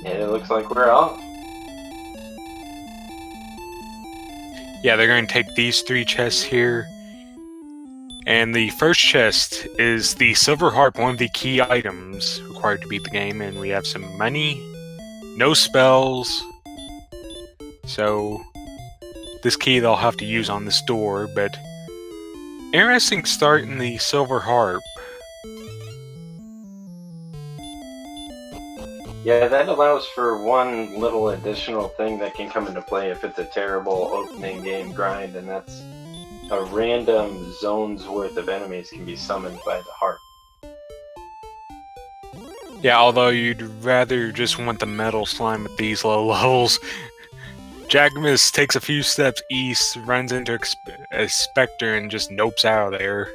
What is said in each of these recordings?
And it looks like we're off. Yeah, they're going to take these 3 chests here. And the first chest is the silver harp, one of the key items required to beat the game. And we have some money, no spells. So this key they'll have to use on this door, but interesting start in the silver harp. Yeah, that allows for one little additional thing that can come into play if it's a terrible opening game grind, and that's a random zone's worth of enemies can be summoned by the harp. Yeah, although you'd rather just want the metal slime at these low levels. Jackimus takes a few steps east, runs into a specter, and just nopes out of there.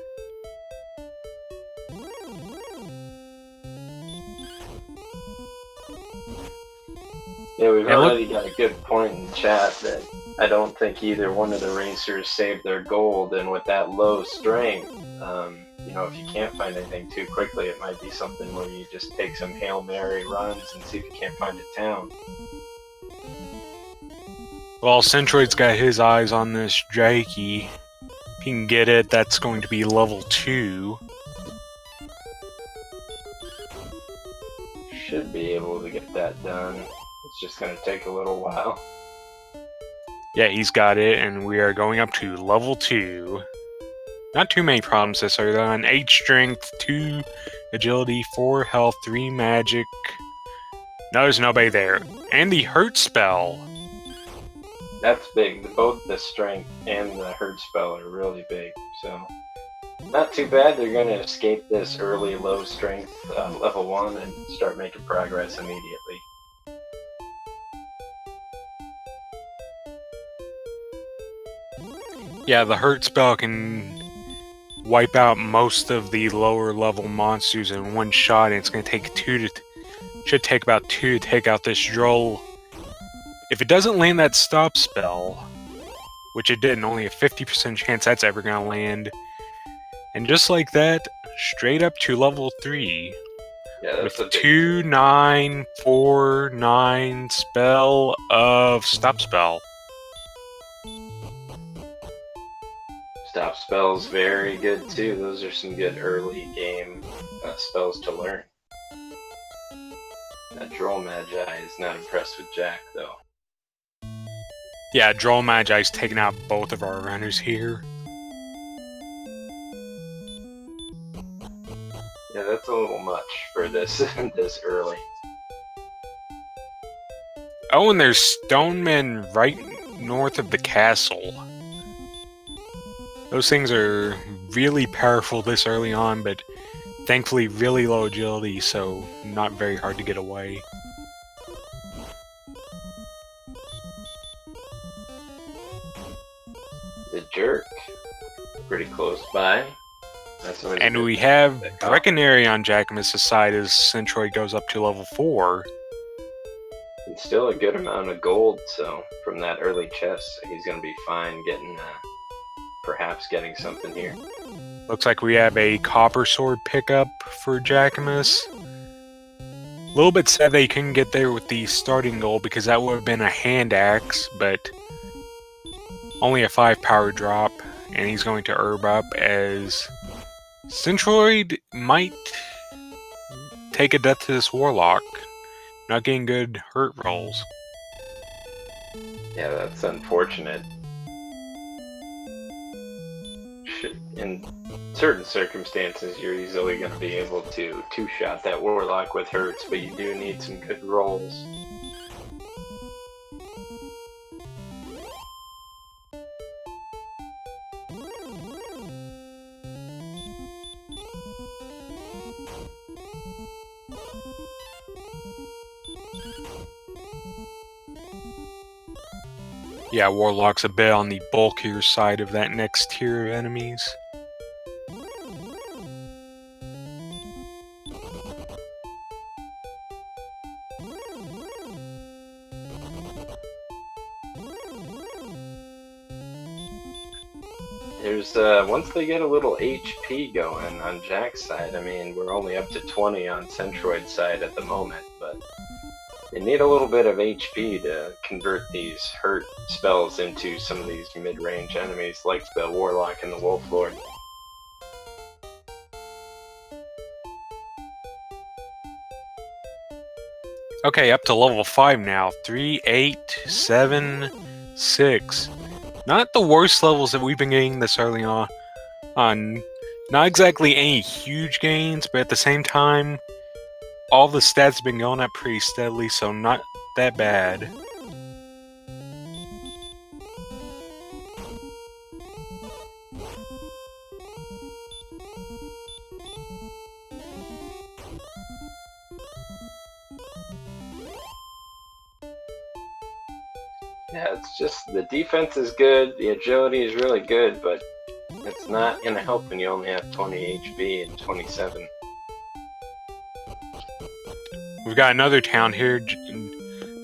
Yeah, we've already got a good point in chat that I don't think either one of the racers saved their gold, and with that low strength, you know, if you can't find anything too quickly, it might be something where you just take some Hail Mary runs and see if you can't find a town. Well, Centroid's got his eyes on this Jackie. If he can get it, that's going to be level 2. Should be able to get that done. It's just going to take a little while. Yeah, he's got it, and we are going up to level 2. Not too many problems this early on. 8 strength, 2 agility, 4 health, 3 magic. No, there's nobody there. And the hurt spell. That's big. Both the strength and the hurt spell are really big. So, not too bad. They're going to escape this early low strength level 1 and start making progress immediately. Yeah, the hurt spell can wipe out most of the lower level monsters in one shot, and it's going to take 2 to... should take about 2 to take out this droll. If it doesn't land that stop spell, which it didn't, only a 50% chance that's ever going to land. And just like that, straight up to level 3. Yeah, that's with 2, 9, 4, 9 spell of stop spell. Stop spells very good too. Those are some good early game spells to learn. That Droll Magi is not impressed with Jack though. Yeah, Droll Magi's taking out both of our runners here. Yeah, that's a little much for this this early. Oh, and there's stonemen right north of the castle. Those things are really powerful this early on, but thankfully really low agility, so not very hard to get away. The jerk, pretty close by. And we have Breckenary on Jackimus' side as Centroid goes up to level 4. And still a good amount of gold, so from that early chest, so he's going to be fine getting, perhaps getting something here. Looks like we have a copper sword pickup for Jackimus. A little bit sad they couldn't get there with the starting gold because that would have been a hand axe, but only a 5 power drop, and he's going to herb up as Centroid might take a death to this warlock. Not getting good hurt rolls. Yeah, that's unfortunate. In certain circumstances, you're easily going to be able to two-shot that warlock with hurts, but you do need some good rolls. Yeah, Warlock's a bit on the bulkier side of that next tier of enemies. There's, once they get a little HP going on Jack's side, I mean, we're only up to 20 on Centroid's side at the moment, but They need a little bit of HP to convert these hurt spells into some of these mid-range enemies, like the Warlock and the Wolf Lord. Okay, up to level 5 now. 3, 8, 7, 6. Not the worst levels that we've been getting this early on. Not exactly any huge gains, but at the same time, all the stats have been going up pretty steadily, so not that bad. Yeah, it's just the defense is good, the agility is really good, but it's not going to help when you only have 20 HP and 27. We've got another town here.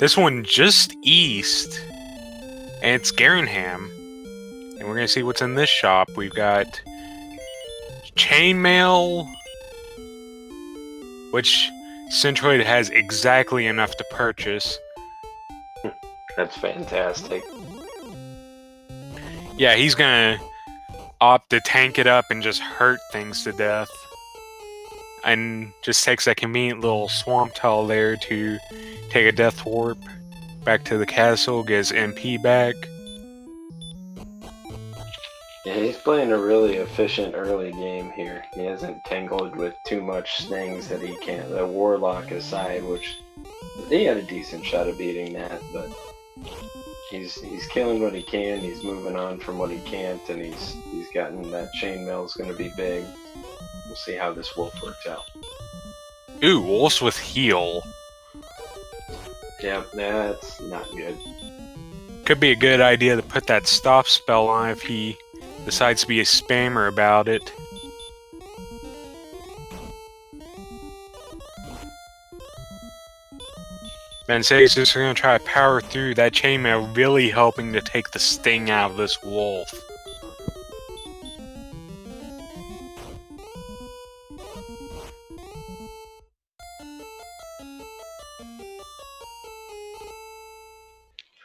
This one just east. And it's Garenham. And we're going to see what's in this shop. We've got chainmail, which Centroid has exactly enough to purchase. That's fantastic. Yeah, he's gonna opt to tank it up and just hurt things to death. And just takes that convenient little swamp tile there to take a death warp back to the castle, get his MP back. Yeah, he's playing a really efficient early game here. He hasn't tangled with too much things that he can't. The Warlock aside, which he had a decent shot of beating that, but he's killing what he can. He's moving on from what he can't, and he's gotten that chainmail's going to be big. We'll see how this wolf works out. Ooh, wolves with heal. Yeah, that's not good. Could be a good idea to put that stop spell on if he decides to be a spammer about it. Ben says he's just going to try to power through that chainmail, really helping to take the sting out of this wolf.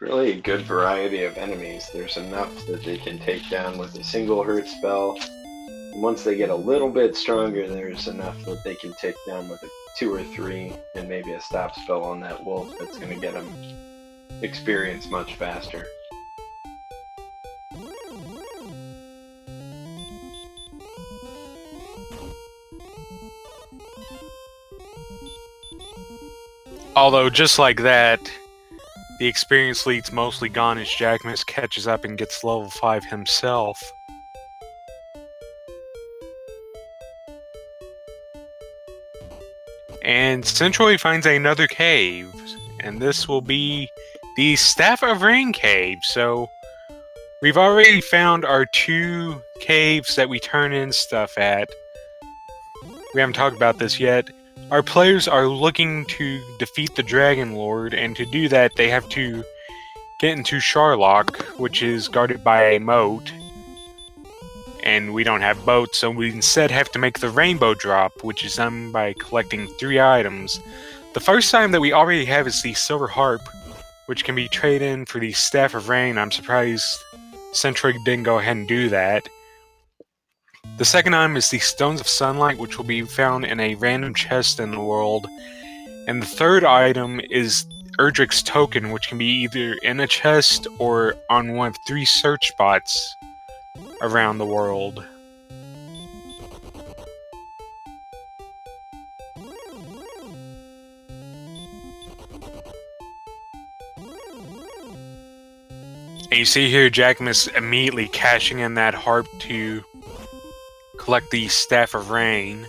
Really a good variety of enemies. There's enough that they can take down with a single hurt spell. And once they get a little bit stronger, there's enough that they can take down with a 2 or 3 and maybe a stop spell on that wolf that's going to get them experience much faster. Although, just like that, the experience lead's mostly gone as Jackimus catches up and gets level 5 himself. And Centroid finds another cave, and this will be the Staff of Rain cave. So we've already found our 2 caves that we turn in stuff at. We haven't talked about this yet. Our players are looking to defeat the Dragon Lord, and to do that they have to get into Sharlock, which is guarded by a moat. And we don't have boats, so we instead have to make the rainbow drop, which is done by collecting 3 items. The first item that we already have is the silver harp, which can be traded in for the Staff of Rain. I'm surprised Centroid didn't go ahead and do that. The second item is the Stones of Sunlight, which will be found in a random chest in the world. And the third item is Erdrick's Token, which can be either in a chest or on one of 3 search spots around the world. And you see here Jackimus immediately cashing in that harp to collect the Staff of Rain.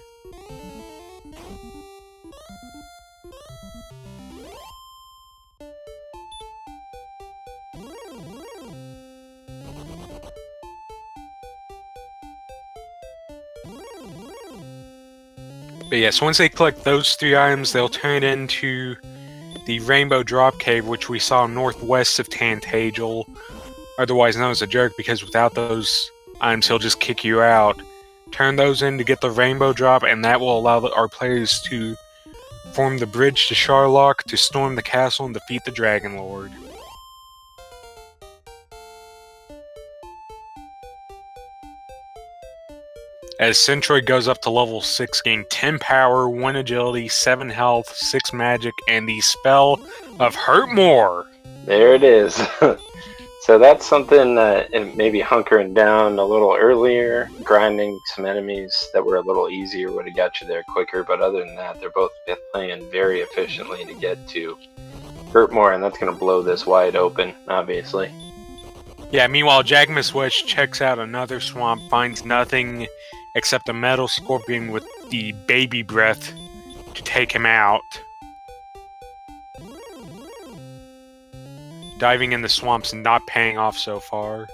But yes, once they collect those 3 items, they'll turn it into the Rainbow Drop Cave, which we saw northwest of Tantagel, otherwise known as a jerk, because without those items he'll just kick you out. Turn those in to get the Rainbow Drop, and that will allow our players to form the bridge to Sharlock to storm the castle and defeat the Dragon Lord. As Centroid goes up to level 6, gain 10 power, 1 agility, 7 health, 6 magic, and the spell of Hurt More. There it is. So that's something that maybe hunkering down a little earlier, grinding some enemies that were a little easier would have got you there quicker, but other than that, they're both playing very efficiently to get to Hurt More, and that's going to blow this wide open, obviously. Yeah, meanwhile, JackimusWedge checks out another swamp, finds nothing except a metal scorpion with the baby breath to take him out. Diving in the swamps and not paying off so far.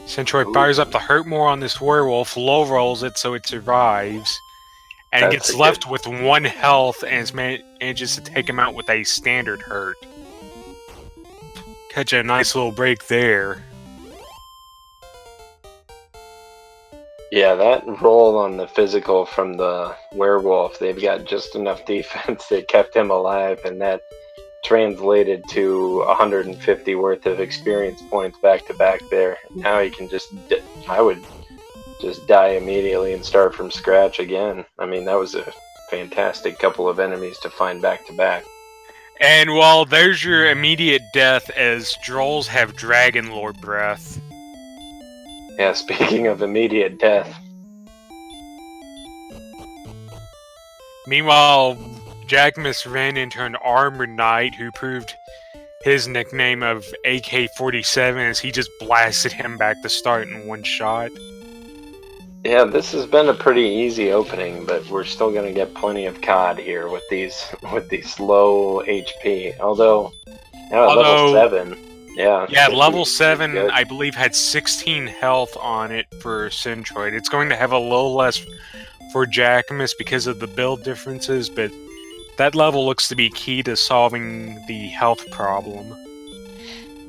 Centroid fires up the Hurt More on this werewolf, low rolls it so it survives, and gets left with 1 health and manages to take him out with a standard hurt. Catch a nice little break there. Yeah, that roll on the physical from the werewolf, they've got just enough defense that kept him alive, and that translated to 150 worth of experience points back to back there. Now he can I would just die immediately and start from scratch again. I mean, that was a fantastic couple of enemies to find back to back. And well, there's your immediate death as Drolls have Dragon Lord breath. Yeah, speaking of immediate death. Meanwhile, Jackimus ran into an armored knight who proved his nickname of AK-47 as he just blasted him back to start in 1 shot. Yeah, this has been a pretty easy opening, but we're still going to get plenty of COD here with these low HP. Although now at level 7, yeah, level 7 I believe had 16 health on it for Centroid. It's going to have a little less for Jackimus because of the build differences, but that level looks to be key to solving the health problem.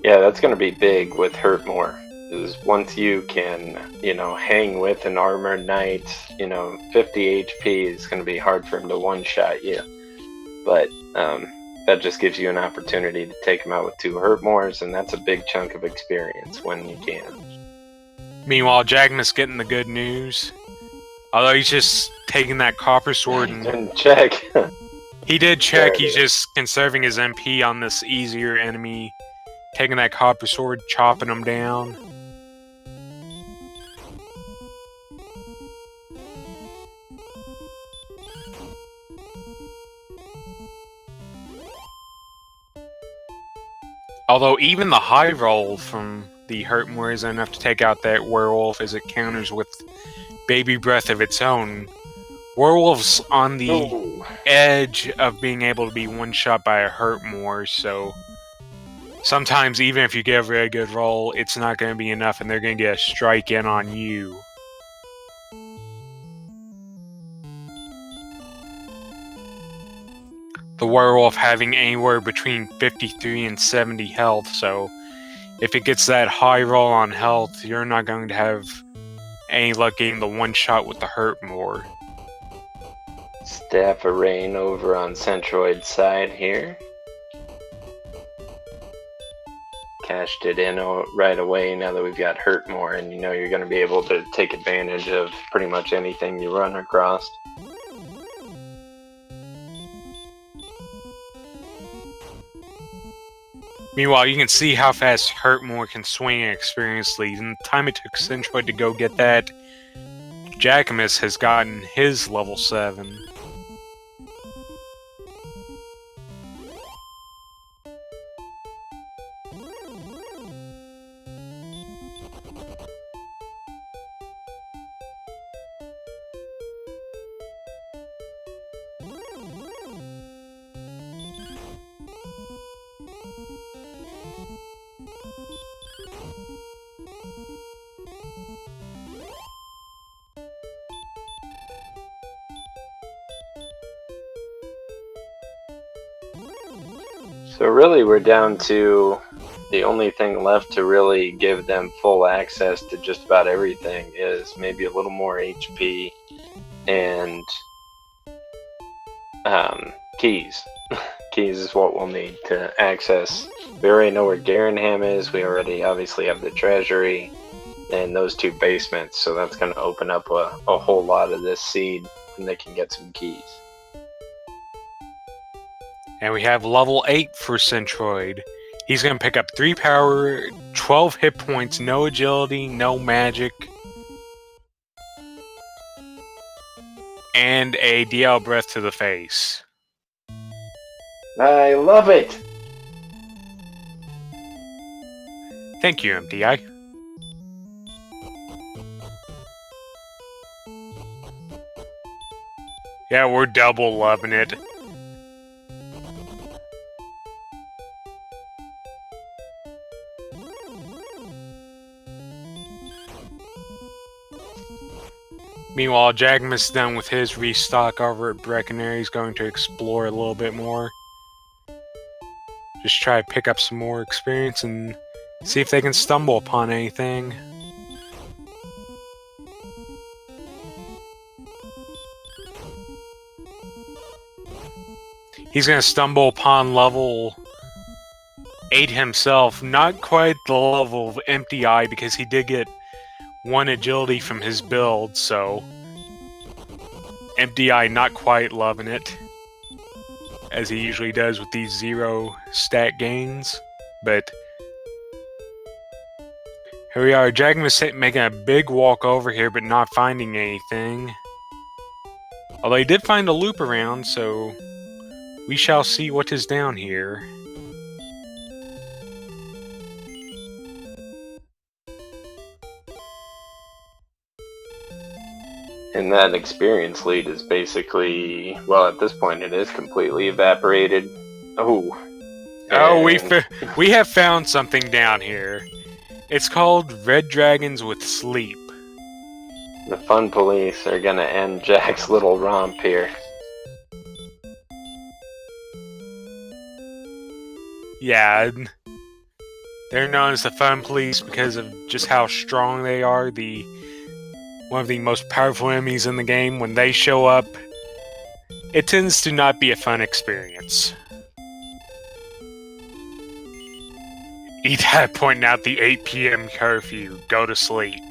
Yeah, that's going to be big with Hurt More. Is once you can, hang with an armored knight, 50 HP is going to be hard for him to one-shot you. But that just gives you an opportunity to take him out with 2 Hurt Mores, and that's a big chunk of experience when you can. Meanwhile, Jackimus getting the good news. Although he's just taking that copper sword and... Didn't check. He did check, he's just conserving his MP on this easier enemy. Taking that copper sword, chopping him down. Although even the high roll from the Hurt More isn't enough to take out that werewolf as it counters with baby breath of its own. Werewolf's on the edge of being able to be one-shot by a Hurt More, so sometimes even if you get a very good roll, it's not going to be enough and they're going to get a strike in on you. The werewolf having anywhere between 53 and 70 health, so if it gets that high roll on health, you're not going to have any luck getting the one shot with the Hurt More. Staff of Rain over on Centroid's side here. Cashed it in right away now that we've got Hurt More, and you're going to be able to take advantage of pretty much anything you run across. Meanwhile, you can see how fast Hurt More can swing an experienced lead. In the time it took Centroid to go get that, Jackimus has gotten his level 7. So really we're down to the only thing left to really give them full access to just about everything is maybe a little more HP and keys. Keys is what we'll need to access. We already know where Garenham is. We already obviously have the treasury and those two basements. So that's going to open up a whole lot of this seed and they can get some keys. And we have level 8 for Centroid. He's going to pick up 3 power, 12 hit points, no agility, no magic, and a DL breath to the face. I love it! Thank you, MDI. Yeah, we're double loving it. Meanwhile, Jackimus done with his restock over at Breckenridge. He's going to explore a little bit more. Just try to pick up some more experience and see if they can stumble upon anything. He's going to stumble upon level 8 himself. Not quite the level of Empty Eye because he did get 1 agility from his build, so Empty Eye not quite loving it, as he usually does with these 0 stat gains. But here we are, Jackimus making a big walk over here, but not finding anything. Although he did find a loop around, so we shall see what is down here. And that experience lead is basically, well, at this point it is completely evaporated. Oh. Oh, we have found something down here. It's called Red Dragons with Sleep. The fun police are gonna end Jack's little romp here. Yeah, they're known as the fun police because of just how strong they are. One of the most powerful enemies in the game. When they show up, it tends to not be a fun experience. E-Dad pointing out the 8 PM curfew. Go to sleep.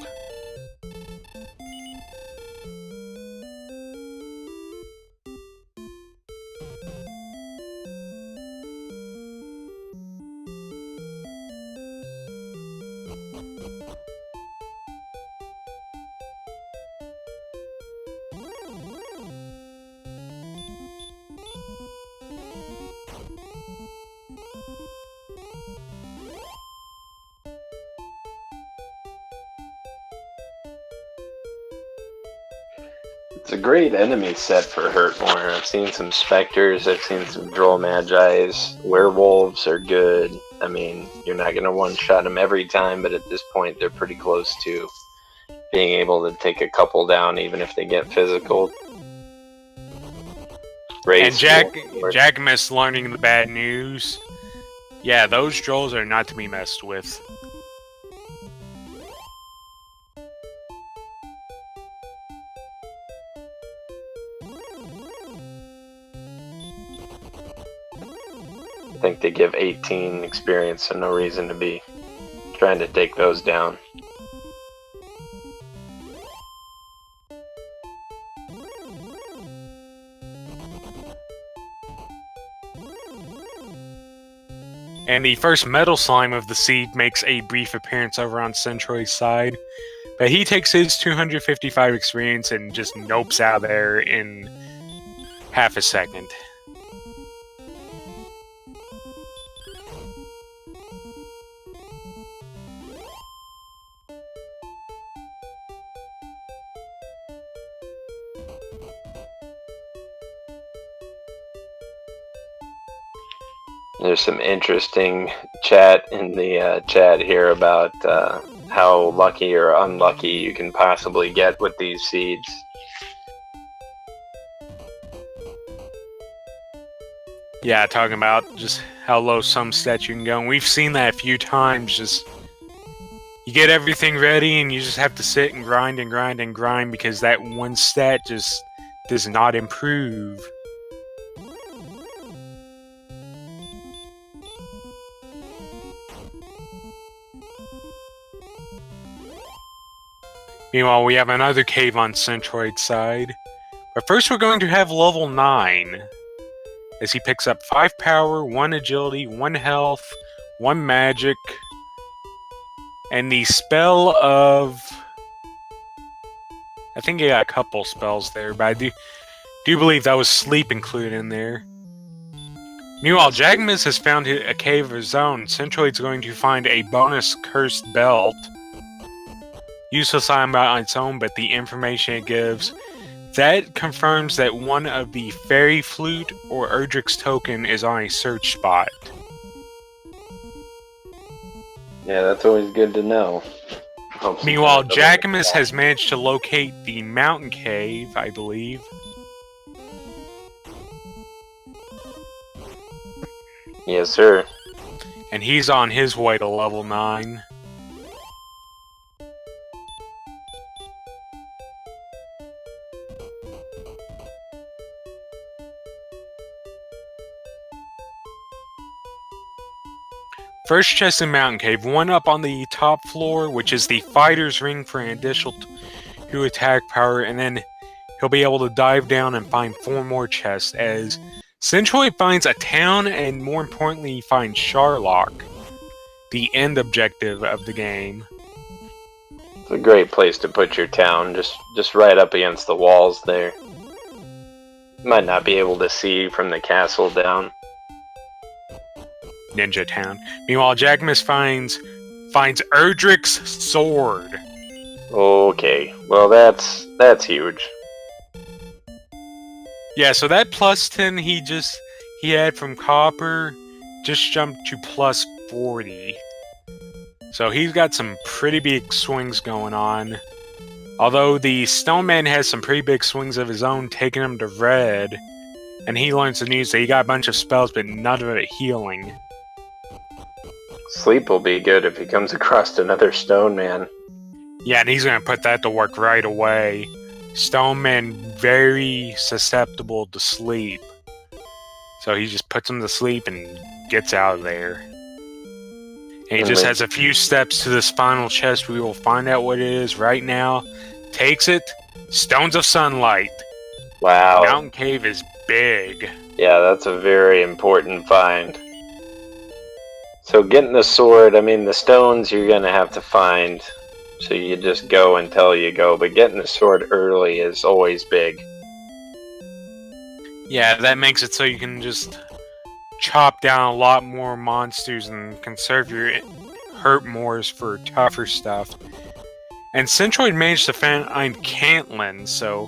It's a great enemy set for Hurtmore. I've seen some Spectres, I've seen some Droll Magi's. Werewolves are good. I mean, you're not going to one-shot them every time, but at this point they're pretty close to being able to take a couple down even if they get physical. And Jackimus learning the bad news. Yeah, those Drolls are not to be messed with. I think they give 18 experience, so no reason to be trying to take those down. And the first Metal Slime of the seed makes a brief appearance over on Centroid's side, but he takes his 255 experience and just nopes out of there in half a second. There's some interesting chat in the chat here about how lucky or unlucky you can possibly get with these seeds. Yeah, talking about just how low some stats you can go. And we've seen that a few times. Just you get everything ready and you just have to sit and grind and grind and grind because that one stat just does not improve. Meanwhile, we have another cave on Centroid's side. But first we're going to have level 9. As he picks up 5 power, 1 agility, 1 health, 1 magic, and the spell of... I think he got a couple spells there, but I do believe that was sleep included in there. Meanwhile, Jackimus has found a cave of his own. Centroid's going to find a bonus cursed belt. Useless item on its own, but the information it gives... That confirms that one of the Fairy Flute or Erdrick's token is on a search spot. Yeah, that's always good to know. Meanwhile, Jackimus has managed to locate the mountain cave, I believe. Yes, sir. And he's on his way to level 9. First chest in Mountain Cave, one up on the top floor, which is the Fighter's Ring for an additional 2 attack power, and then he'll be able to dive down and find 4 more chests, as Centroid finds a town, and more importantly, he finds Sharlock, the end objective of the game. It's a great place to put your town, just right up against the walls there. You might not be able to see from the castle down. Ninja Town. Meanwhile, Jackimus finds Erdrick's sword. Okay, well that's huge. Yeah, so that plus 10 he had from Copper just jumped to plus 40. So he's got some pretty big swings going on. Although the Stone Man has some pretty big swings of his own, taking him to red. And he learns the news that he got a bunch of spells, but none of it healing. Sleep will be good if he comes across another Stone Man. Yeah, and he's going to put that to work right away. Stone Man very susceptible to sleep. So he just puts him to sleep and gets out of there. And he just has a few steps to this final chest. We will find out what it is right now. Takes it. Stones of Sunlight. Wow. Mountain Cave is big. Yeah, that's a very important find. So getting the sword, I mean, the stones you're going to have to find. So you just go until you go. But getting the sword early is always big. Yeah, that makes it so you can just chop down a lot more monsters and conserve your hurt mores for tougher stuff. And Centroid managed to find Cantlin, so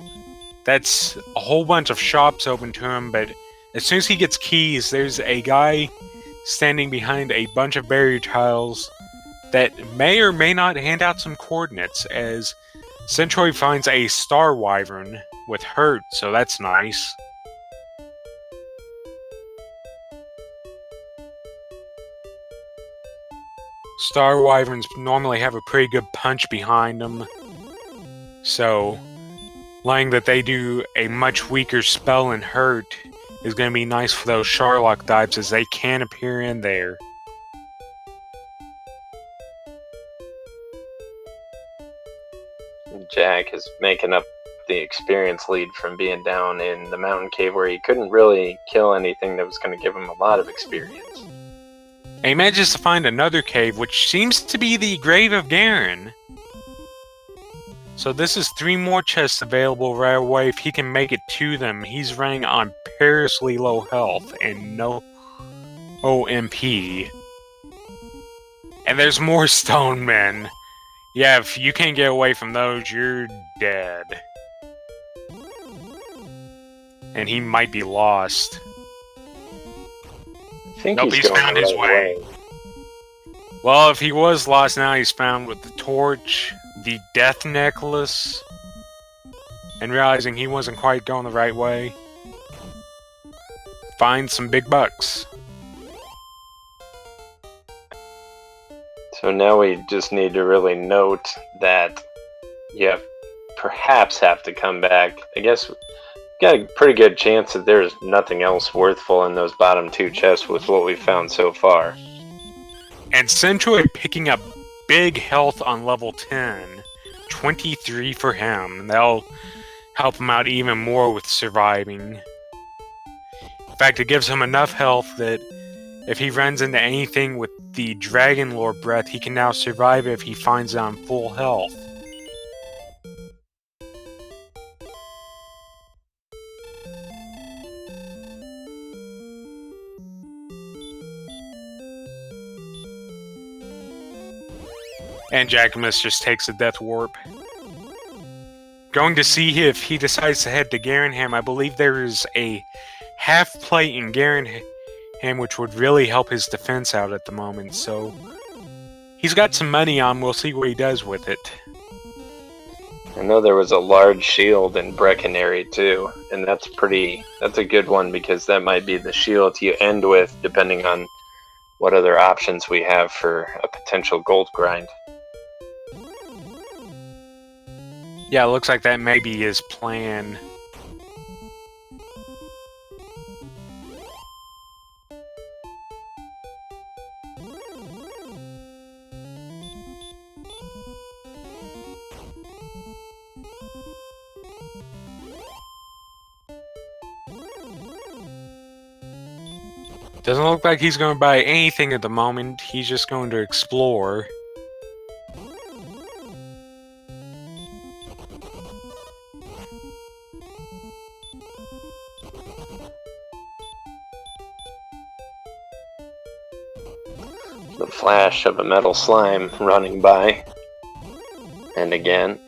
that's a whole bunch of shops open to him, but as soon as he gets keys, there's a guy standing behind a bunch of barrier tiles that may or may not hand out some coordinates, as Centroid finds a Star Wyvern with hurt, so that's nice. Star Wyverns normally have a pretty good punch behind them, so letting that they do a much weaker spell and hurt is going to be nice for those Sharlock dives, as they can appear in there. Jack is making up the experience lead from being down in the mountain cave where he couldn't really kill anything that was going to give him a lot of experience. And he manages to find another cave, which seems to be the Grave of Garen. So this is 3 more chests available right away if he can make it to them. He's running on perilously low health and no OMP. And there's more stone men. Yeah, if you can't get away from those, you're dead. And he might be lost. I think nope, he's found his way. Well, if he was lost, now he's found with the torch, the death necklace, and realizing he wasn't quite going the right way. find some big bucks. So now we just need to really note that you perhaps have to come back. I guess got a pretty good chance that there's nothing else worthful in those bottom two chests with what we've found so far. And Centroid picking up big health on level 10. 23 for him. That'll help him out even more with surviving. In fact, it gives him enough health that if he runs into anything with the Dragon Lore breath, he can now survive if he finds it on full health. And Jackimus just takes a death warp. Going to see if he decides to head to Garenham. I believe there is a half plate in Garenham which would really help his defense out at the moment, so he's got some money on. We'll see what he does with it. I know there was a large shield in Breckenary too, and that's a good one because that might be the shield you end with depending on what other options we have for a potential gold grind. Yeah, it looks like that may be his plan. Doesn't look like he's going to buy anything at the moment. He's just going to explore. The flash of a metal slime running by. And again.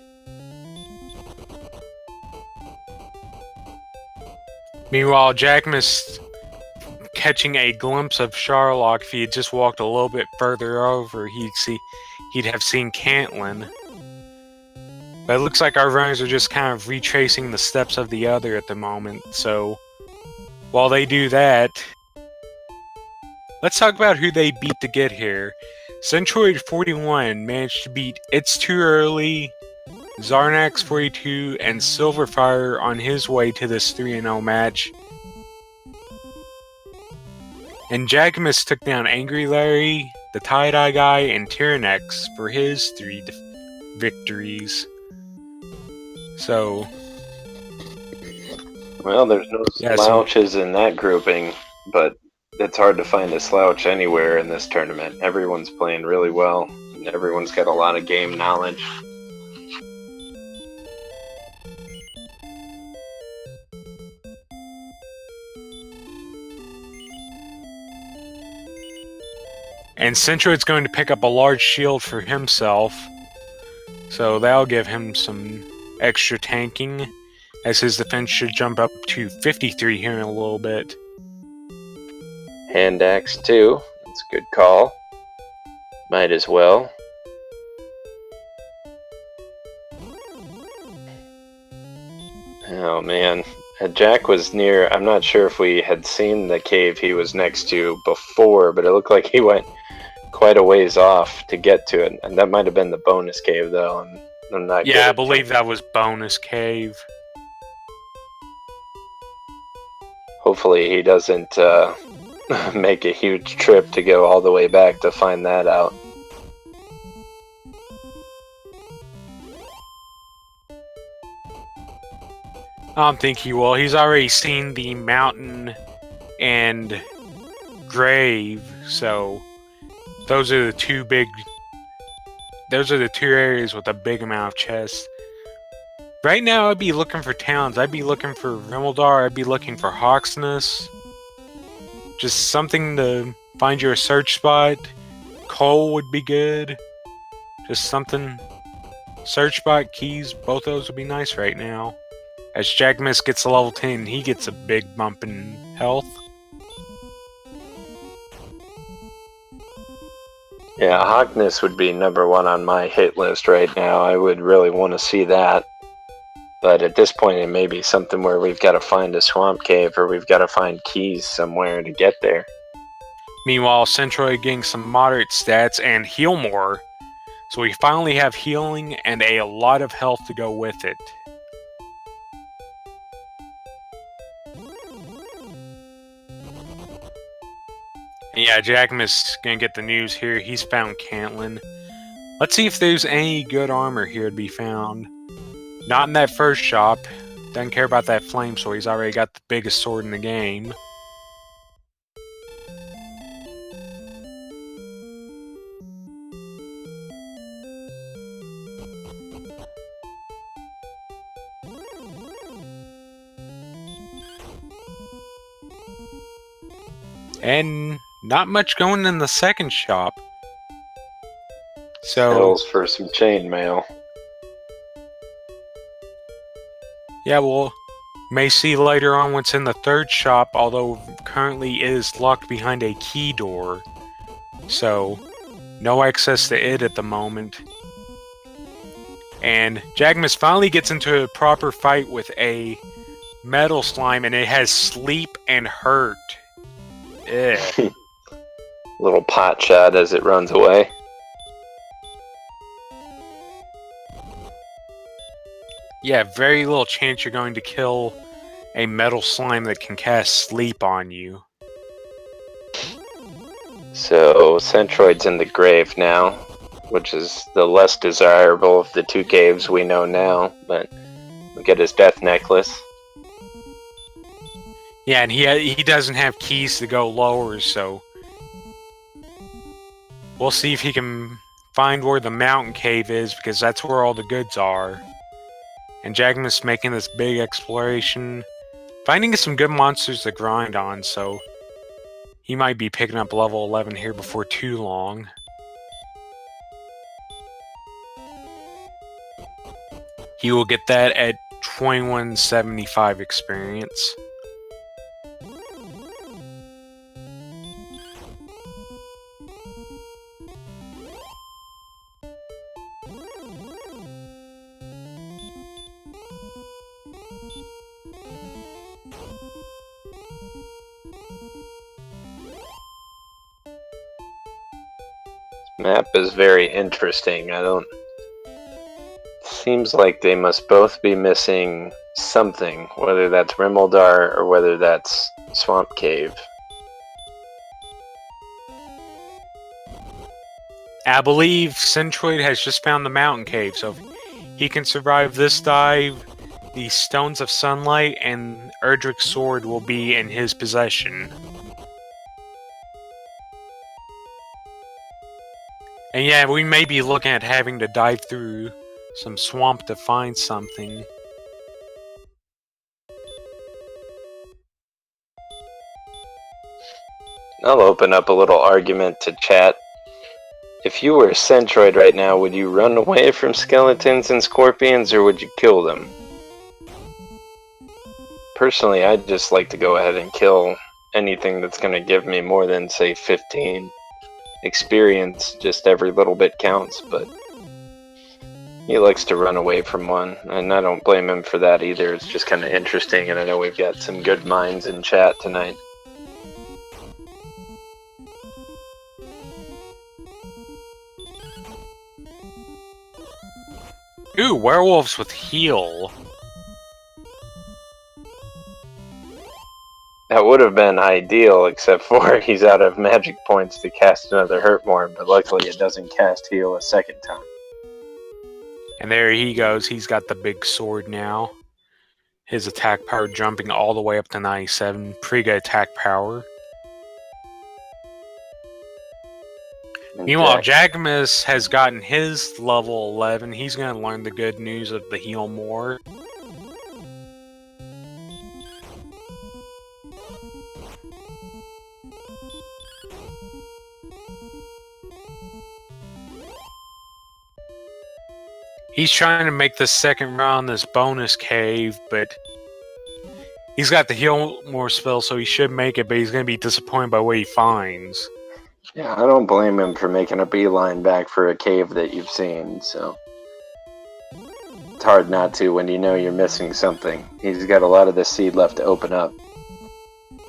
Meanwhile, Jackimus catching a glimpse of Sharlock. If he had just walked a little bit further over, he'd have seen Cantlin. But it looks like our runners are just kind of retracing the steps of the other at the moment. So while they do that, let's talk about who they beat to get here. Centroid41 managed to beat It's Too Early, Zarnax42, and Silverfire on his way to this 3-0 match. And Jackimus took down Angry Larry, the Tie-Dye Guy, and Tyrannex for his 3 victories. So, well, there's no slouches in that grouping, but it's hard to find a slouch anywhere in this tournament. Everyone's playing really well, and everyone's got a lot of game knowledge. And Centroid's going to pick up a large shield for himself, so that'll give him some extra tanking, as his defense should jump up to 53 here in a little bit. Hand axe too, that's a good call. Might as well. Oh man, Jack was near. I'm not sure if we had seen the cave he was next to before, but it looked like he went quite a ways off to get to it, and that might have been the bonus cave though. I'm not. Yeah, I believe that was bonus cave. Hopefully he doesn't make a huge trip to go all the way back to find that out. I don't think he will. He's already seen the mountain and grave, so those are the two areas with a big amount of chests. Right now, I'd be looking for towns. I'd be looking for Rimeldar. I'd be looking for Hawksness. Just something to find you a search spot. Coal would be good. Just something. Search spot, keys, both those would be nice right now. As Jackimus gets to level 10, he gets a big bump in health. Yeah, Hawkness would be #1 on my hit list right now. I would really want to see that. But at this point, it may be something where we've got to find a swamp cave or we've got to find keys somewhere to get there. Meanwhile, Centroid getting some moderate stats and heal more. So we finally have healing and a lot of health to go with it. And yeah, Jackimus gonna get the news here. He's found Cantlin. Let's see if there's any good armor here to be found. Not in that first shop. Doesn't care about that flame sword. He's already got the biggest sword in the game. And not much going in the second shop. So Hills for some chainmail. Yeah, we'll may see later on what's in the third shop, although currently it is locked behind a key door. So, no access to it at the moment. And Jackimus finally gets into a proper fight with a metal slime, and it has sleep and hurt. Ugh. Little pot shot as it runs away. Yeah, very little chance you're going to kill a metal slime that can cast sleep on you. So, Centroid's in the grave now, which is the less desirable of the two caves we know now, but we'll get his death necklace. Yeah, and he doesn't have keys to go lower, so we'll see if he can find where the mountain cave is, because that's where all the goods are. And Jackimus making this big exploration, finding some good monsters to grind on, so he might be picking up level 11 here before too long. He will get that at 2175 experience. Map is very interesting. Seems like they must both be missing something, whether that's Rimeldar or whether that's Swamp Cave. I believe Centroid has just found the mountain cave, so if he can survive this dive, the Stones of Sunlight and Erdrick's sword will be in his possession. And yeah, we may be looking at having to dive through some swamp to find something. I'll open up a little argument to chat. If you were a Centroid right now, would you run away from skeletons and scorpions, or would you kill them? Personally, I'd just like to go ahead and kill anything that's going to give me more than, say, 15 experience. Just every little bit counts, but he likes to run away from one, and I don't blame him for that either. It's just kind of interesting, and I know we've got some good minds in chat tonight. Ooh, werewolves with heal. That would have been ideal, except for he's out of magic points to cast another Hurtmore, but luckily it doesn't cast heal a second time. And there he goes, he's got the big sword now. His attack power jumping all the way up to 97. Pretty good attack power. And Meanwhile, Jackimus has gotten his level 11. He's going to learn the good news of the heal more. He's trying to make the second round this bonus cave, but he's got the heal more spell, so he should make it, but he's going to be disappointed by what he finds. Yeah, I don't blame him for making a beeline back for a cave that you've seen, so. It's hard not to when you know you're missing something. He's got a lot of the seed left to open up.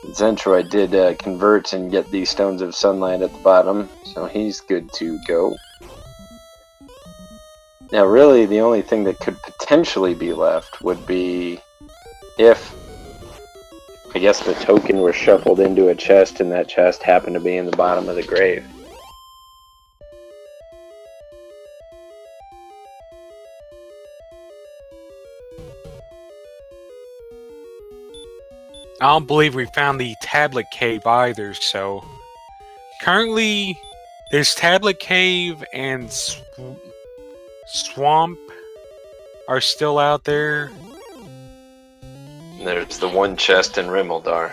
Centroid did convert and get these stones of sunlight at the bottom, so he's good to go. Now really the only thing that could potentially be left would be if, I guess, the token were shuffled into a chest and that chest happened to be in the bottom of the grave. I don't believe we found the tablet cave either, so... Currently, there's tablet cave and swamp are still out there. There's the one chest in Rimmildar.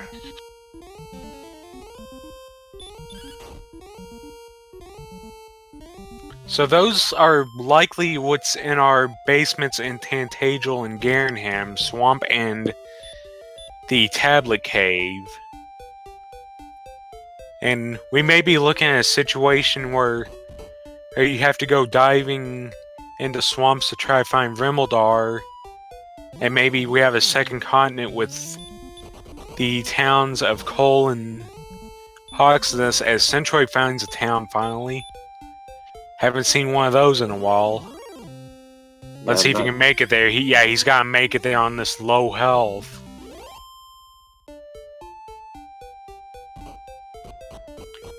So those are likely what's in our basements in Tantagel and Garenham, swamp and the tablet cave. And we may be looking at a situation where you have to go diving into swamps to try to find Rimmildar, and maybe we have a second continent with the towns of Cole and Hawksness as Centroid finds a town finally. Haven't seen one of those in a while. Let's see if he can make it there. He's gotta make it there on this low health.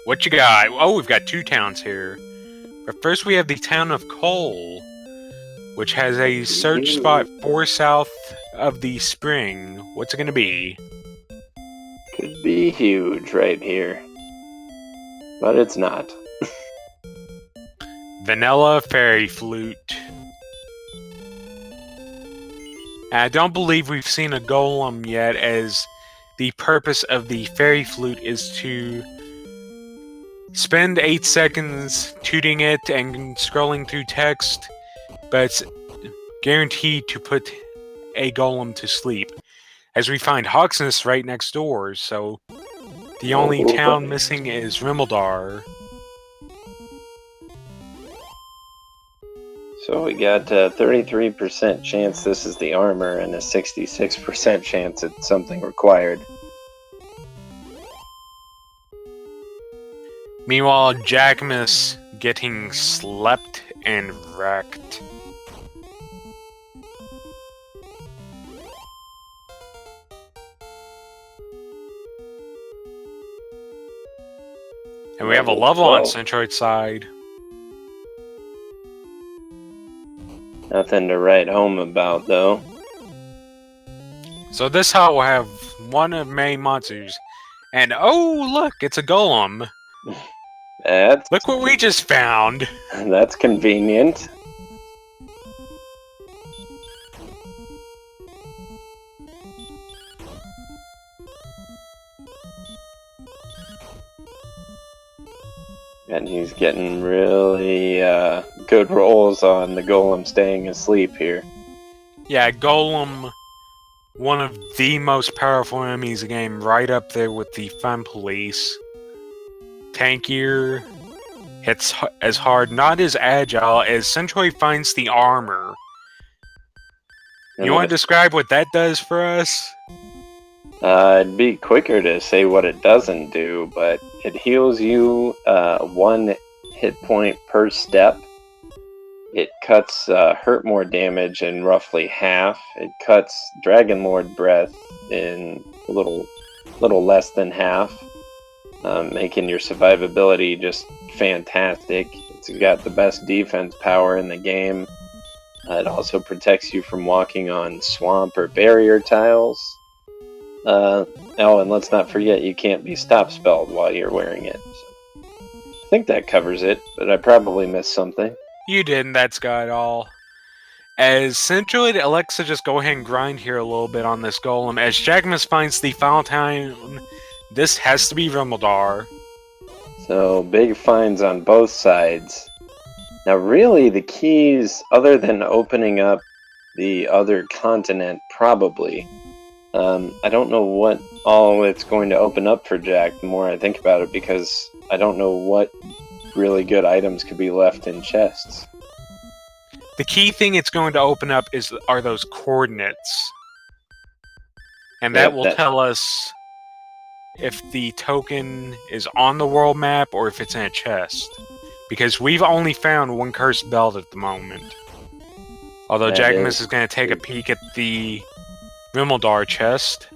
What you got? Oh, we've got two towns here. But first we have the town of Cole, which has a search spot 4 south of the spring. What's it gonna be? Could be huge right here. But it's not. Vanilla Fairy Flute. I don't believe we've seen a golem yet, as the purpose of the Fairy Flute is to spend 8 seconds tooting it and scrolling through text, but it's guaranteed to put a golem to sleep. As we find Hawksness right next door, so the only town missing is Rimmildar. So we got a 33% chance this is the armor and a 66% chance it's something required. Meanwhile, Jackimus getting slept and wrecked. And we have a level on Centroid's side. Nothing to write home about, though. So this hut will have one of many monsters. And oh, look, it's a golem. Look what we just found. That's convenient. And he's getting really good rolls on the golem staying asleep here. Yeah, golem, one of the most powerful enemies in the game, right up there with the Fun Police. Tankier, hits as hard, not as agile, as Centroid finds the armor. You want to describe what that does for us? It'd be quicker to say what it doesn't do, but it heals you 1 hit point per step. It cuts hurt more damage in roughly half. It cuts Dragon Lord breath in a little less than half, making your survivability just fantastic. It's got the best defense power in the game. It also protects you from walking on swamp or barrier tiles. Oh, and let's not forget you can't be stop spelled while you're wearing it. So, I think that covers it, but I probably missed something. You didn't, that's got it all. As Centroid elects to just go ahead and grind here a little bit on this golem, as Jackimus finds the final town, this has to be Rimmildar. So, big finds on both sides. Now really the keys, other than opening up the other continent, probably. I don't know what all it's going to open up for Jack the more I think about it, because I don't know what really good items could be left in chests. The key thing it's going to open up are those coordinates. And that will tell us if the token is on the world map or if it's in a chest. Because we've only found one cursed belt at the moment. Although Jackimus is going to take a peek at the Rimeldar chest.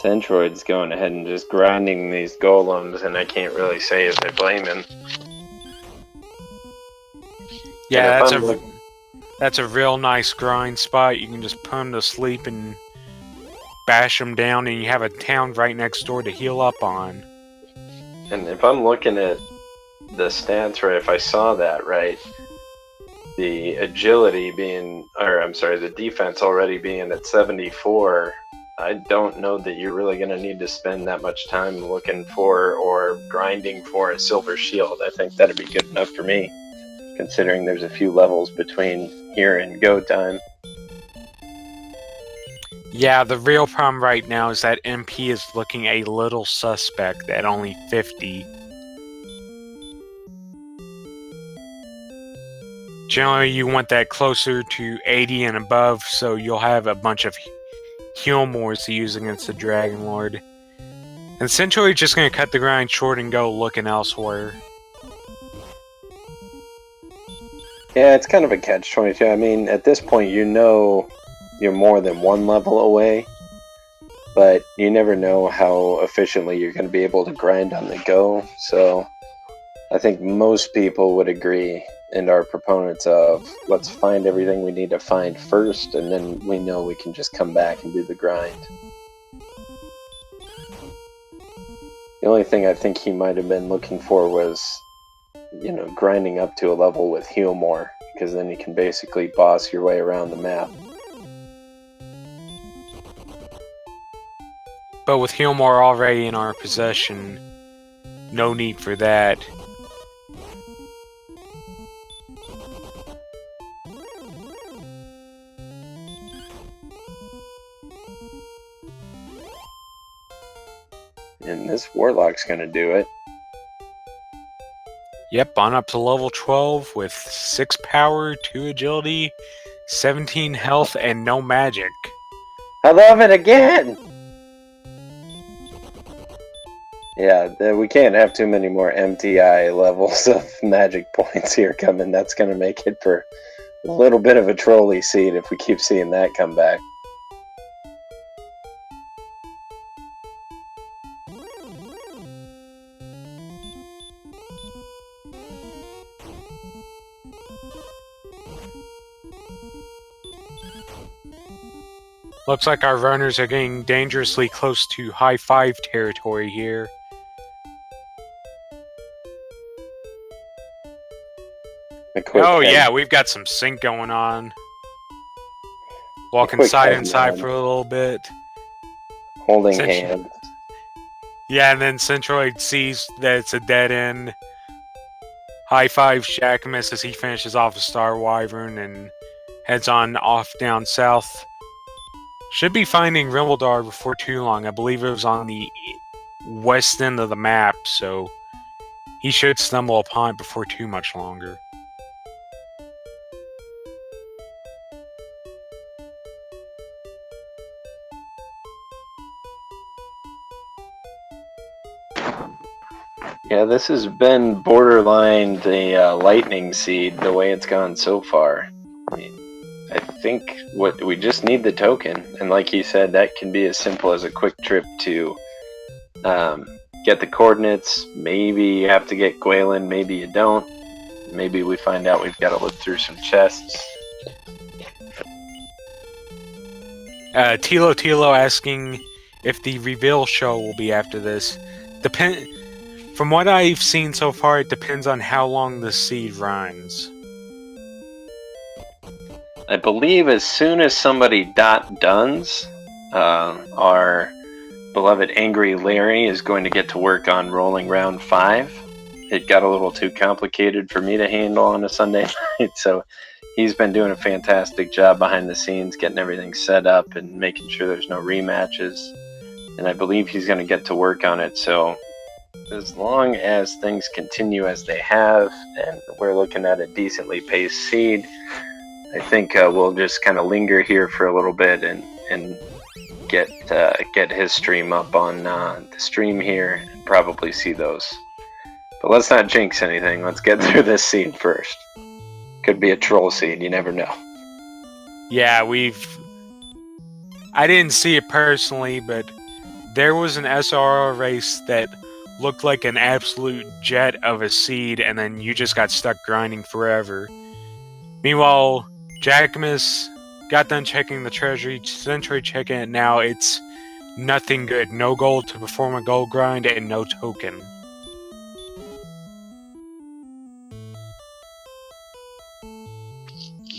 Centroid's going ahead and just grinding these golems, and I can't really say if I blame him. Yeah, that's a real nice grind spot. You can just put them to sleep and bash them down, and you have a town right next door to heal up on. And if I'm looking at the stats right, if I saw that right, the agility being, or I'm sorry, the defense already being at 74, I don't know that you're really going to need to spend that much time looking for or grinding for a silver shield. I think that'd be good enough for me, considering there's a few levels between here and go time. Yeah, the real problem right now is that MP is looking a little suspect at only 50. Generally, you want that closer to 80 and above, so you'll have a bunch of heal mores to use against the Dragon Lord. And Centroid's just going to cut the grind short and go looking elsewhere. Yeah, it's kind of a catch-22. I mean, at this point, you know you're more than one level away, but you never know how efficiently you're going to be able to grind on the go. So I think most people would agree and are proponents of, let's find everything we need to find first, and then we know we can just come back and do the grind. The only thing I think he might have been looking for was, you know, grinding up to a level with heal more, because then you can basically boss your way around the map. But with Healmore already in our possession, no need for that. And this Warlock's gonna do it. Yep, on up to level 12 with 6 power, 2 agility, 17 health, and no magic. I love it again! Yeah, we can't have too many more MTI levels of magic points here coming. That's going to make it for a little bit of a trolley seed if we keep seeing that come back. Looks like our runners are getting dangerously close to high 5 territory here. Oh yeah, we've got some sync going on. Walking side and side for a little bit. Holding hands. Yeah, and then Centroid sees that it's a dead end. High five Jackimus as he finishes off a Star Wyvern and heads on off down south. Should be finding Rimeldar before too long. I believe it was on the west end of the map, so he should stumble upon it before too much longer. Yeah, this has been borderline the lightning seed, the way it's gone so far. I mean, I think we just need the token, and like he said, that can be as simple as a quick trip to get the coordinates. Maybe you have to get Gwalen, maybe you don't. Maybe we find out we've got to look through some chests. Tilo asking if the reveal show will be after this. From what I've seen so far, it depends on how long the seed runs. I believe as soon as somebody duns, our beloved Angry Larry is going to get to work on rolling round 5. It got a little too complicated for me to handle on a Sunday night, so he's been doing a fantastic job behind the scenes, getting everything set up and making sure there's no rematches. and I believe he's going to get to work on it. So as long as things continue as they have, and we're looking at a decently paced seed, I think we'll just kind of linger here for a little bit and get his stream up on the stream here, and probably see those. But let's not jinx anything. Let's get through this seed first. Could be a troll seed. You never know. Yeah, I didn't see it personally, but there was an SRR race that looked like an absolute jet of a seed, and then you just got stuck grinding forever. Meanwhile, Jackimus got done checking the treasury, Centroid checking it now. It's nothing good. No gold to perform a gold grind, and no token.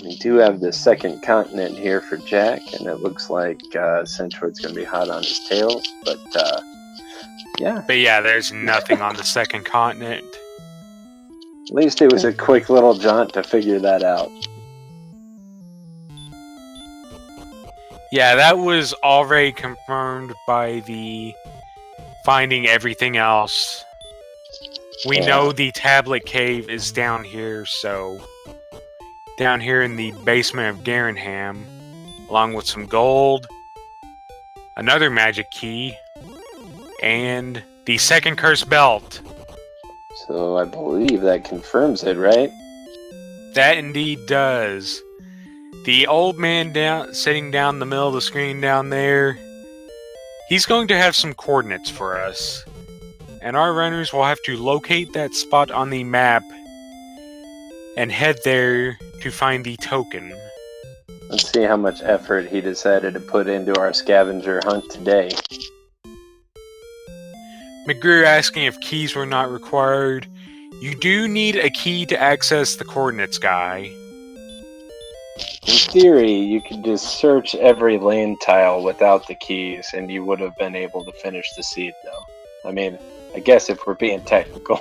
We do have the second continent here for Jack, and it looks like Centroid's going to be hot on his tail, but yeah. But yeah, there's nothing on the second continent. At least it was a quick little jaunt to figure that out. Yeah, that was already confirmed by the finding everything else. We know the tablet cave is down here, so down here in the basement of Garenham, along with some gold, another magic key, and the second cursed belt. So I believe that confirms it, right? That indeed does. The old man sitting down in the middle of the screen down there, he's going to have some coordinates for us. And our runners will have to locate that spot on the map and head there to find the token. Let's see how much effort he decided to put into our scavenger hunt today. McGreer asking if keys were not required. You do need a key to access the coordinates guy. In theory, you could just search every lane tile without the keys, and you would have been able to finish the seed, though. I mean, I guess if we're being technical.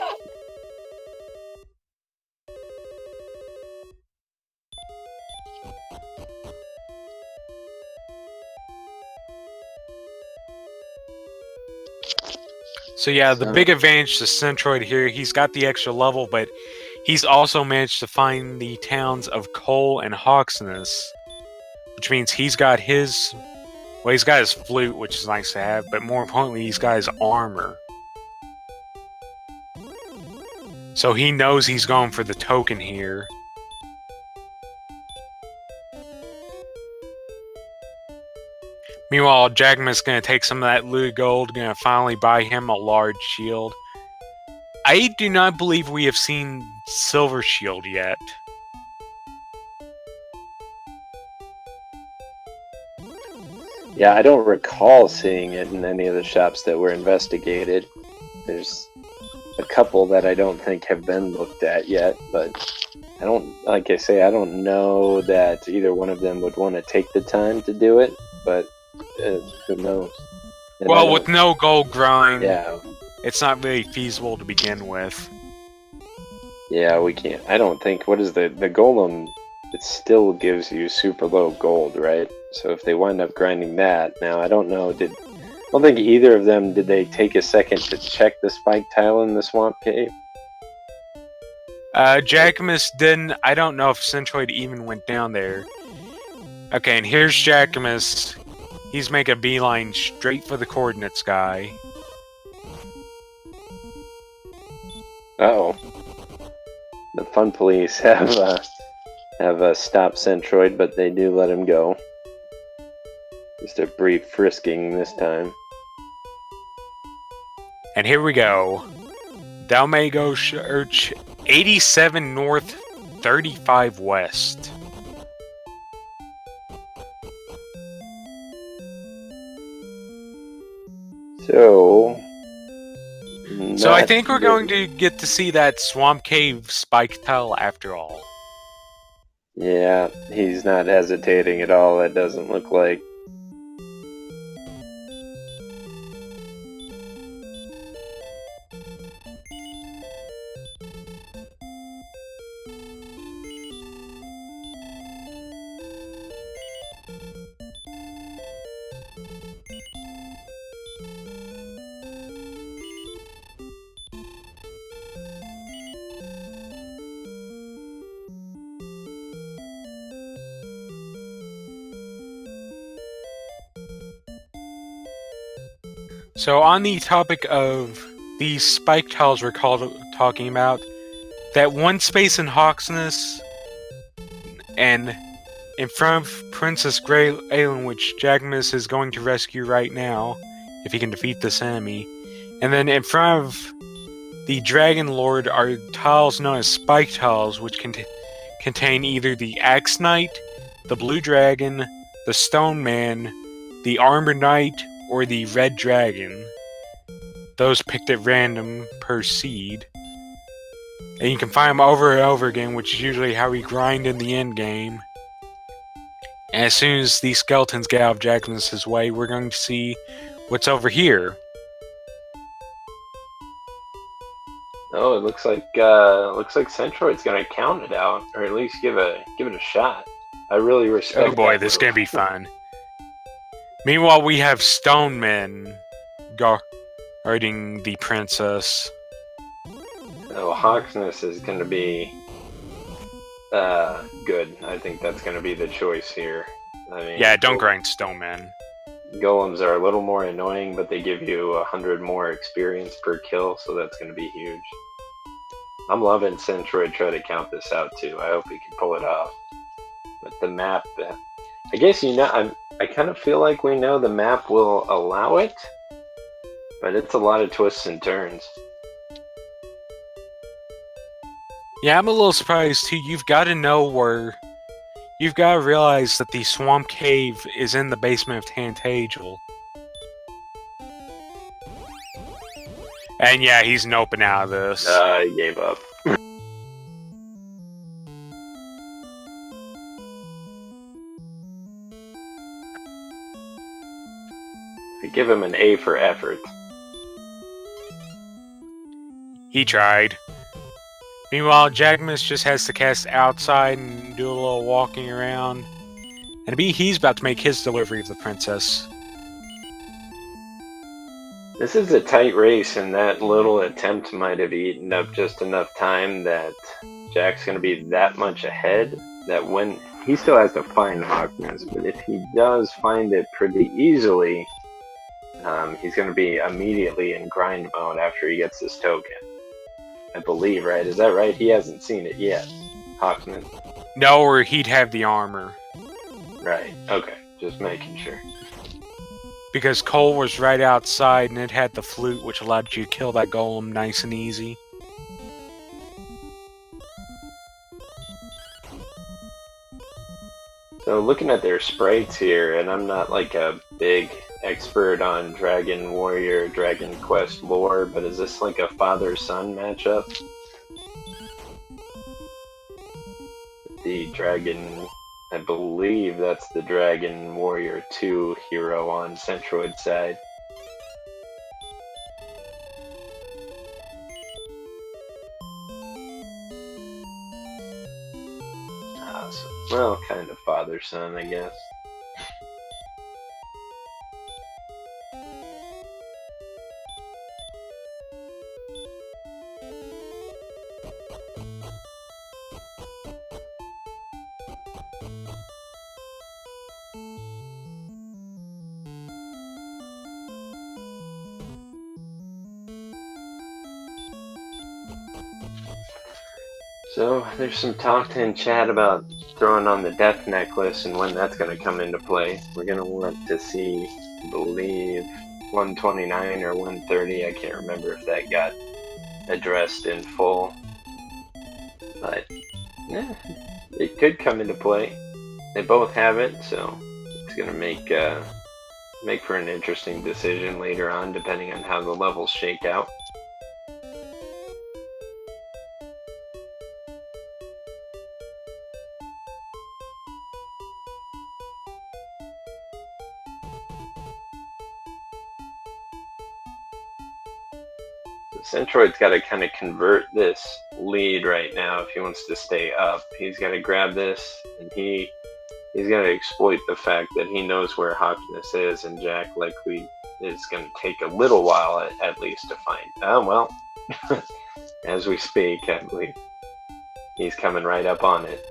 So yeah, the big advantage to Centroid here, he's got the extra level, but he's also managed to find the towns of Cole and Hawksness, which means he's got his flute, which is nice to have, but more importantly, he's got his armor. So he knows he's going for the token here. Meanwhile, Jackimus going to take some of that looted gold, going to finally buy him a large shield. I do not believe we have seen Silver Shield yet. Yeah, I don't recall seeing it in any of the shops that were investigated. There's a couple that I don't think have been looked at yet, but I don't know that either one of them would want to take the time to do it, but who knows? And well, with no gold grind, yeah, it's not really feasible to begin with. Yeah, we can't. I don't think. What is the golem? It still gives you super low gold, right? So if they wind up grinding that, now I don't know. I don't think either of them did they take a second to check the spike tile in the swamp cave. Jackimus didn't. I don't know if Centroid even went down there. Okay, and here's Jackimus. He's making a beeline straight for the coordinates guy. Uh-oh. The fun police have stopped Centroid, but they do let him go. Just a brief frisking this time. And here we go. Dalmago Church, 87 North, 35 West. So I think we're going to get to see that Swamp Cave spike tile after all. Yeah, he's not hesitating at all, it doesn't look like. So on the topic of these spike tiles we're talking about, that one space in Hawksness and in front of Princess Grey Aelin, which Jackimus is going to rescue right now, if he can defeat this enemy. And then in front of the Dragon Lord are tiles known as spike tiles, which contain either the Axe Knight, the Blue Dragon, the Stone Man, the Armor Knight, or the Red Dragon. Those picked at random per seed. And you can find them over and over again, which is usually how we grind in the end game. And as soon as these skeletons get out of Jackimus's way, we're going to see what's over here. Oh, it looks like Centroid's gonna count it out, or at least give it a shot. I really respect. Oh boy, this is gonna be fun. Meanwhile, we have stone men guarding the princess. Oh, Hawksness is gonna be good. I think that's gonna be the choice here. I mean, yeah, don't grind stone men. Golems are a little more annoying, but they give you 100 more experience per kill, so that's going to be huge. I'm loving Centroid try to count this out too. I hope he can pull it off. But the map, I guess I kind of feel like we know the map will allow it, but it's a lot of twists and turns. Yeah, I'm a little surprised too. You've got to know where. You've got to realize that the Swamp Cave is in the basement of Tantagel. And yeah, he's noping out of this. He gave up. We give him an A for effort. He tried. Meanwhile, Jackimus just has to cast outside and do a little walking around. And he's about to make his delivery of the princess. This is a tight race, and that little attempt might have eaten up just enough time that Jack's going to be that much ahead that when he still has to find Hawksness, but if he does find it pretty easily, he's going to be immediately in grind mode after he gets this token. I believe, right? Is that right? He hasn't seen it yet. Hawksman? No, or he'd have the armor. Right. Okay. Just making sure. Because Cole was right outside and it had the flute, which allowed you to kill that golem nice and easy. So looking at their sprites here, and I'm not like a big expert on Dragon Warrior, Dragon Quest lore, but is this like a father-son matchup? The Dragon, I believe that's the Dragon Warrior 2 hero on Centroid's side. Well, kind of father-son, I guess. So, there's some talk in chat about throwing on the death necklace and when that's going to come into play. We're going to want to see, I believe, 129 or 130. I can't remember if that got addressed in full. But, yeah, it could come into play. They both have it, so it's going to make for an interesting decision later on, depending on how the levels shake out. Centroid's got to kind of convert this lead right now if he wants to stay up. He's got to grab this, and he's going to exploit the fact that he knows where Hawksness is, and Jack likely is going to take a little while at least to find. Well, as we speak, I believe he's coming right up on it.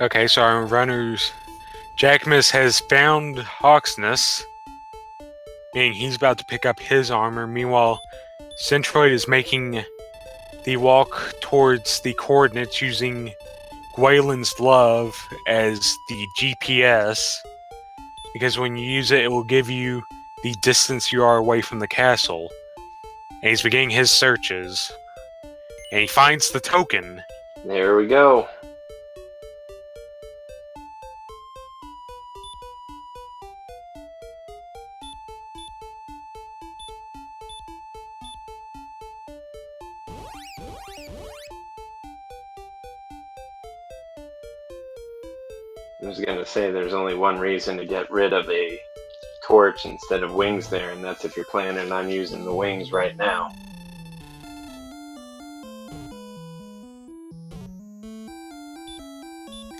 Okay, so our runners... Jackimus has found Hawksness, meaning he's about to pick up his armor. Meanwhile, Centroid is making the walk towards the coordinates using Gwaelin's Love as the GPS, because when you use it, it will give you the distance you are away from the castle. And he's beginning his searches. And he finds the token. There we go. I was going to say there's only one reason to get rid of a torch instead of wings there, and that's if you're planning on using the wings right now.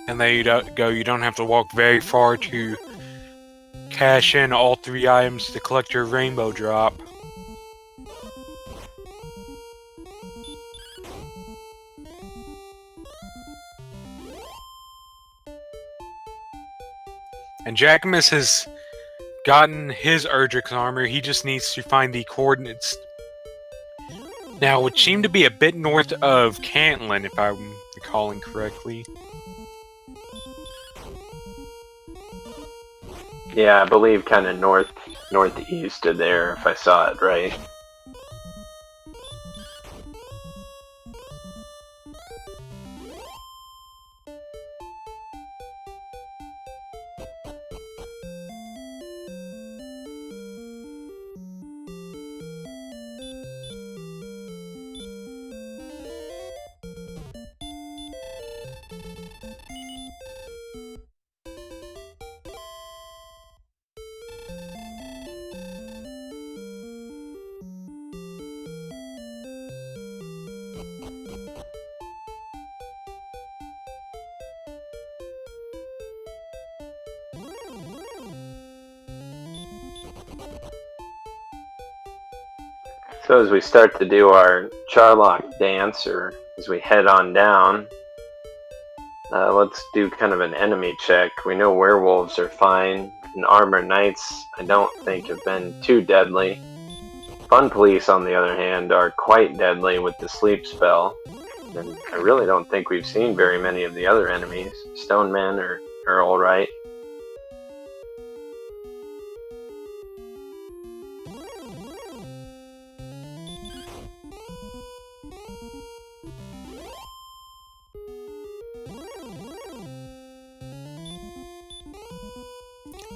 And there you go, you don't have to walk very far to cash in all 3 items to collect your rainbow drop. And Jackimus has gotten his Erdrick's armor, he just needs to find the coordinates. Now, which seem to be a bit north of Cantlin, if I'm recalling correctly. Yeah, I believe kind of northeast of there, if I saw it right. So as we start to do our Charlock dance, or as we head on down, let's do kind of an enemy check. We know werewolves are fine, and armored knights I don't think have been too deadly. Fun police, on the other hand, are quite deadly with the sleep spell, and I really don't think we've seen very many of the other enemies. Stone men are alright.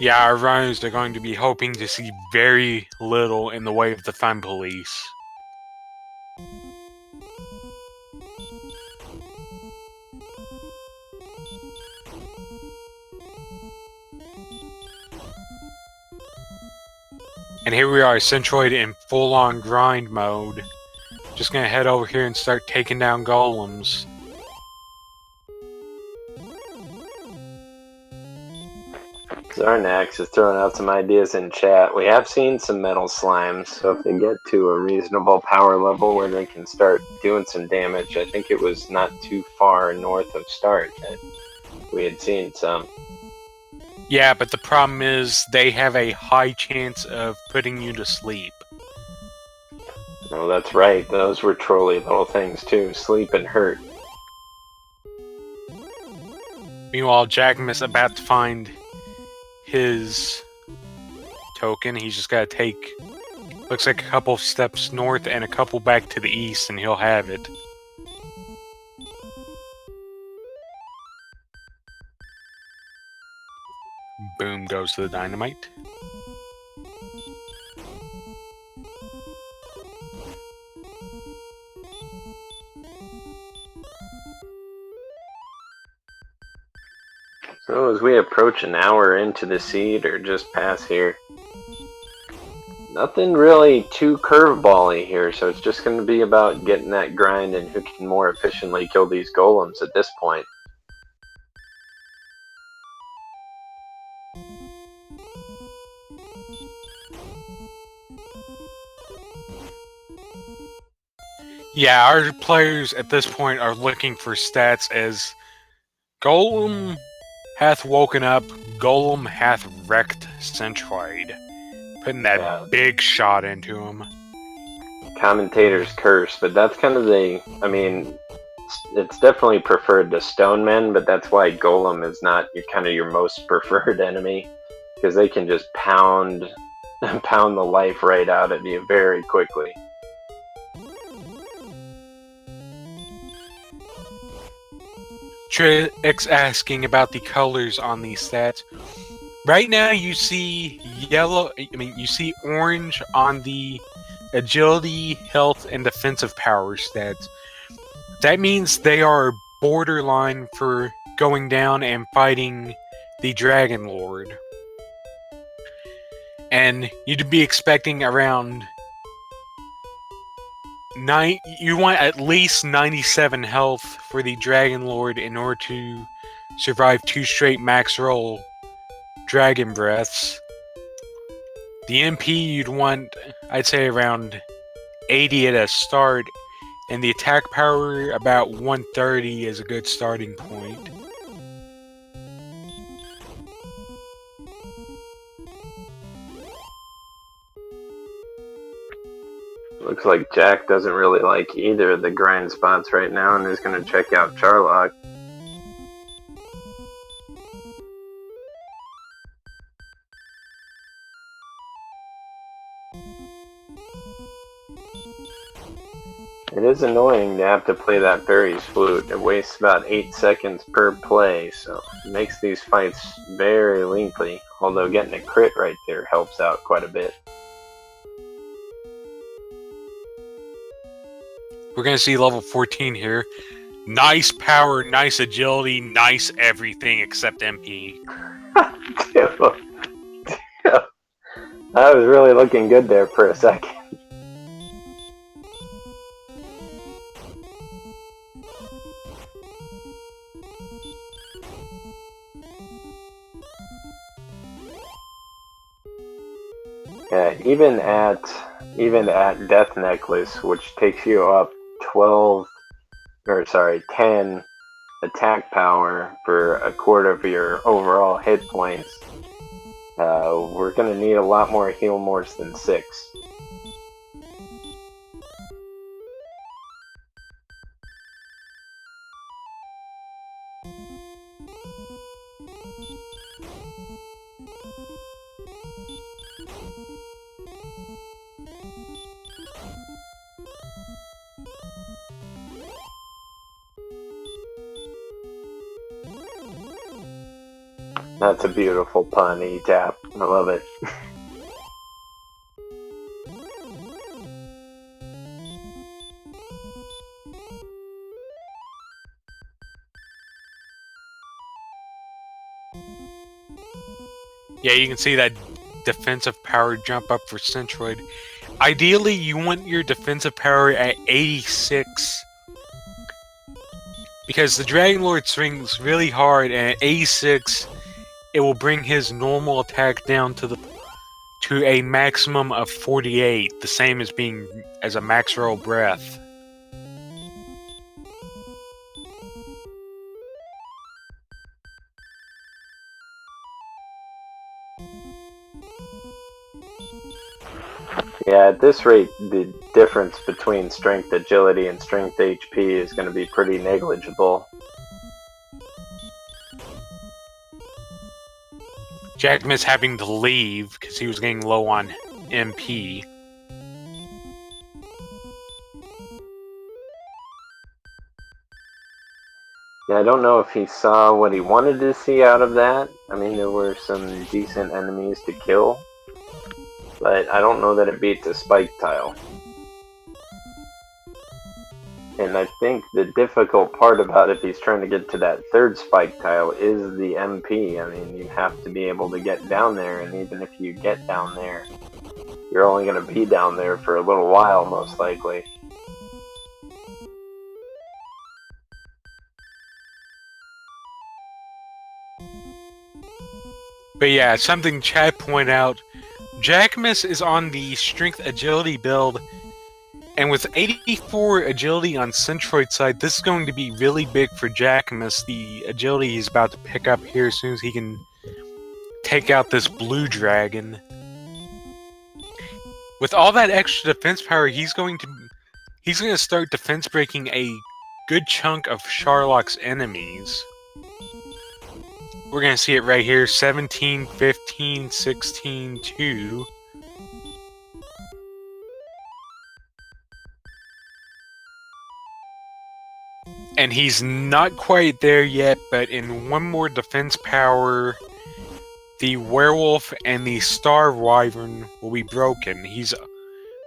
Yeah, our runners are going to be hoping to see very little in the way of the fun police. And here we are, Centroid in full-on grind mode. Just gonna head over here and start taking down golems. Zarnax is throwing out some ideas in chat. We have seen some metal slimes, so if they get to a reasonable power level where they can start doing some damage, I think it was not too far north of start that we had seen some. Yeah, but the problem is they have a high chance of putting you to sleep. Oh, that's right. Those were trolly little things too. Sleep and hurt. Meanwhile, Jackimus about to find his token. He's just got to take, looks like a couple of steps north and a couple back to the east, and he'll have it. Boom goes the dynamite. So as we approach an hour into the seed, or just past here, nothing really too curveball-y here, so it's just going to be about getting that grind and who can more efficiently kill these golems at this point. Yeah, our players at this point are looking for stats as Golem hath woken up, Golem hath wrecked Centroid. Putting that big shot into him. Commentator's curse, but that's kind of I mean, it's definitely preferred to Stonemen, but that's why Golem is not your most preferred enemy, because they can just pound the life right out of you very quickly. Trix asking about the colors on these stats. Right now you see you see orange on the agility, health, and defensive power stats. That means they are borderline for going down and fighting the Dragon Lord. And you'd be expecting around you want at least 97 health for the Dragon Lord in order to survive 2 straight max roll Dragon Breaths. The MP you'd want, I'd say, around 80 at a start, and the attack power about 130 is a good starting point. Looks like Jack doesn't really like either of the grind spots right now and is going to check out Charlock. It is annoying to have to play that Fairy's Flute. It wastes about 8 seconds per play, so it makes these fights very lengthy, although getting a crit right there helps out quite a bit. We're going to see level 14 here. Nice power, nice agility, nice everything except MP. I was really looking good there for a second. Yeah, even at Death Necklace, which takes you up 10 attack power for a quarter of your overall hit points, we're gonna need a lot more heal mores than 6. That's a beautiful pun, E-Tap. I love it. Yeah, you can see that defensive power jump up for Centroid. Ideally, you want your defensive power at 86. Because the Dragon Lord swings really hard, and at 86, it will bring his normal attack down to a maximum of 48, the same as a max roll breath. Yeah, at this rate, the difference between strength agility and strength HP is going to be pretty negligible. Jackimus having to leave because he was getting low on MP. Yeah, I don't know if he saw what he wanted to see out of that. I mean, there were some decent enemies to kill, but I don't know that it beats a spike tile. And I think the difficult part about if he's trying to get to that third spike tile is the MP. I mean, you have to be able to get down there, and even if you get down there, you're only going to be down there for a little while, most likely. But yeah, something Chad pointed out, Jackimus is on the strength agility build, And with 84 agility on Centroid's side, this is going to be really big for Jackimus. The agility he's about to pick up here as soon as he can take out this blue dragon. With all that extra defense power, he's going to start defense breaking a good chunk of Sharlock's enemies. We're going to see it right here, 17, 15, 16, 2. And he's not quite there yet, but in one more defense power, the werewolf and the star wyvern will be broken.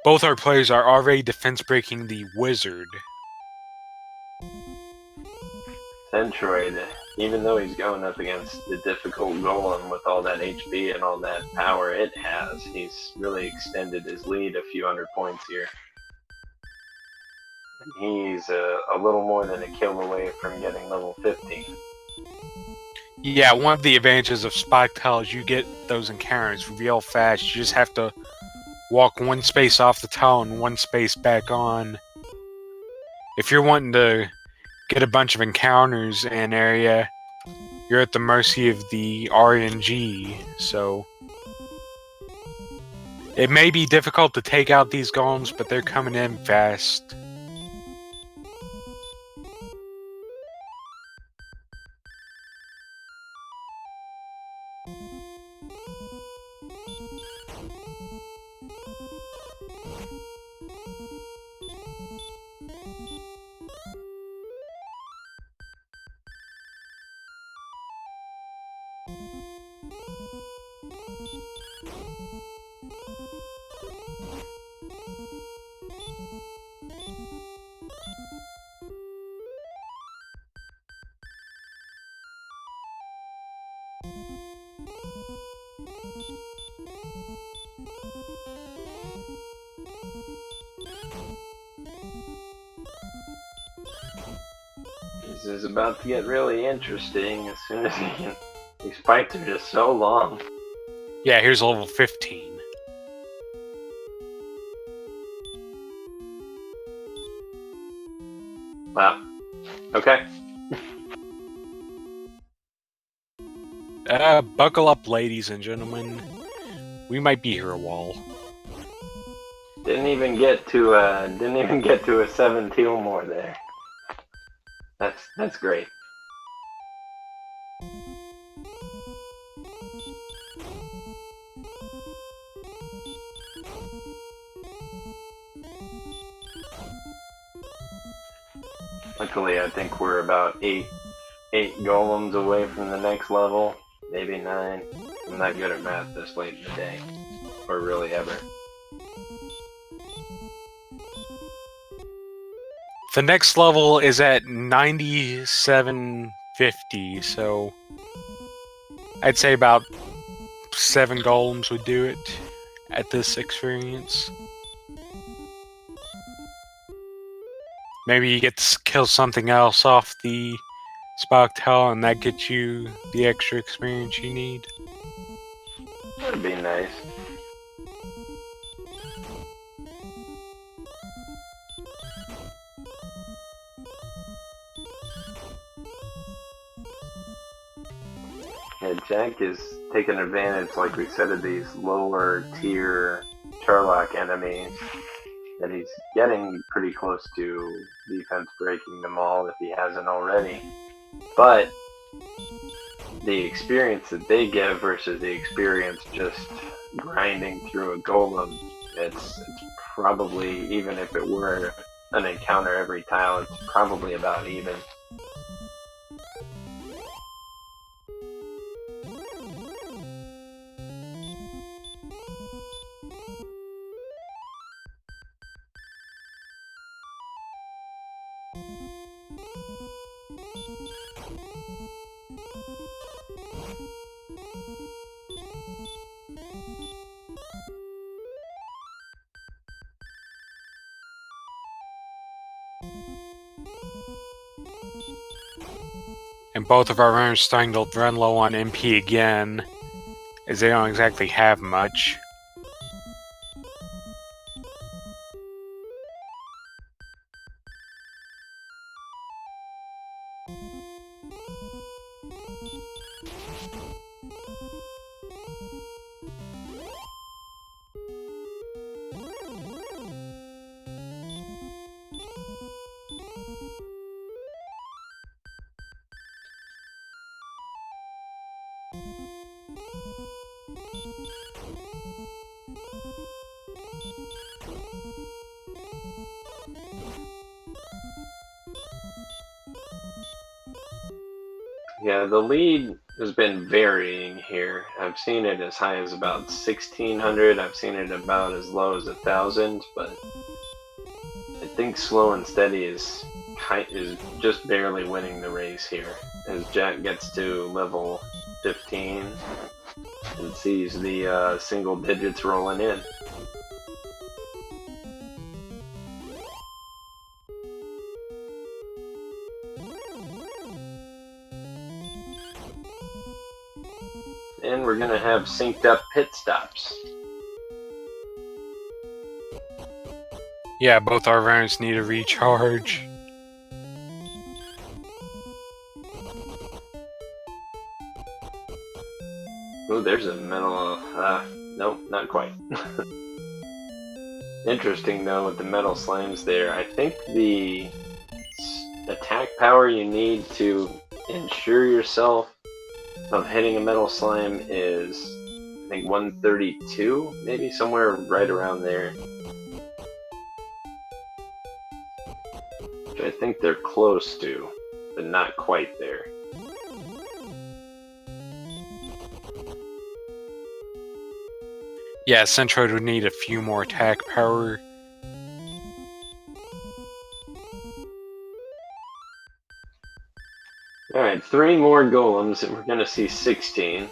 Both our players are already defense breaking the wizard. Centroid, even though he's going up against the difficult golem with all that HP and all that power it has, he's really extended his lead a few hundred points here. He's a little more than a kill away from getting level 15. Yeah, one of the advantages of Spike Tile is you get those encounters real fast. You just have to walk one space off the tile and one space back on. If you're wanting to get a bunch of encounters in an area, you're at the mercy of the RNG, so it may be difficult to take out these golems, but they're coming in fast. This is about to get really interesting as soon as he can. These fights are just so long. Yeah, here's level 15. Wow. Okay. Buckle up, ladies and gentlemen. We might be here a while. Didn't even get to a 7-2 more there. That's great. Luckily, I think we're about eight golems away from the next level, maybe 9. I'm not good at math this late in the day, or really ever. The next level is at 9750, so I'd say about 7 golems would do it at this experience. Maybe you get to kill something else off the Spock Tile and that gets you the extra experience you need. That'd be nice. Yeah, Jack is taking advantage, like we said, of these lower tier Sherlock enemies that he's getting pretty close to defense breaking them all if he hasn't already. But the experience that they give versus the experience just grinding through a golem, it's probably, even if it were an encounter every tile, it's probably about even. And both of our runners starting to run low on MP again, as they don't exactly have much. Yeah, the lead has been varying here. I've seen it as high as about 1,600. I've seen it about as low as 1,000, but I think slow and steady is just barely winning the race here. As Jack gets to level 15 and sees the single digits rolling in. And we're gonna have synced up pit stops. Yeah, both our runners need a recharge. Oh, there's a metal. Nope, not quite. Interesting though with the metal slimes there. I think the attack power you need to ensure yourself of hitting a metal slime is, I think, 132, maybe somewhere right around there. Which I think they're close to, but not quite there. Yeah, Centroid would need a few more attack power. Alright, 3 more golems and we're gonna see 16.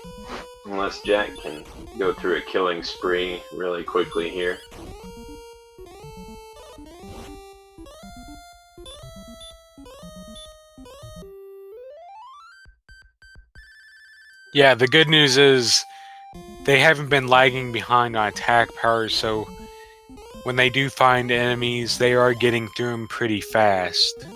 Unless Jack can go through a killing spree really quickly here. Yeah, the good news is they haven't been lagging behind on attack power, so when they do find enemies, they are getting through them pretty fast.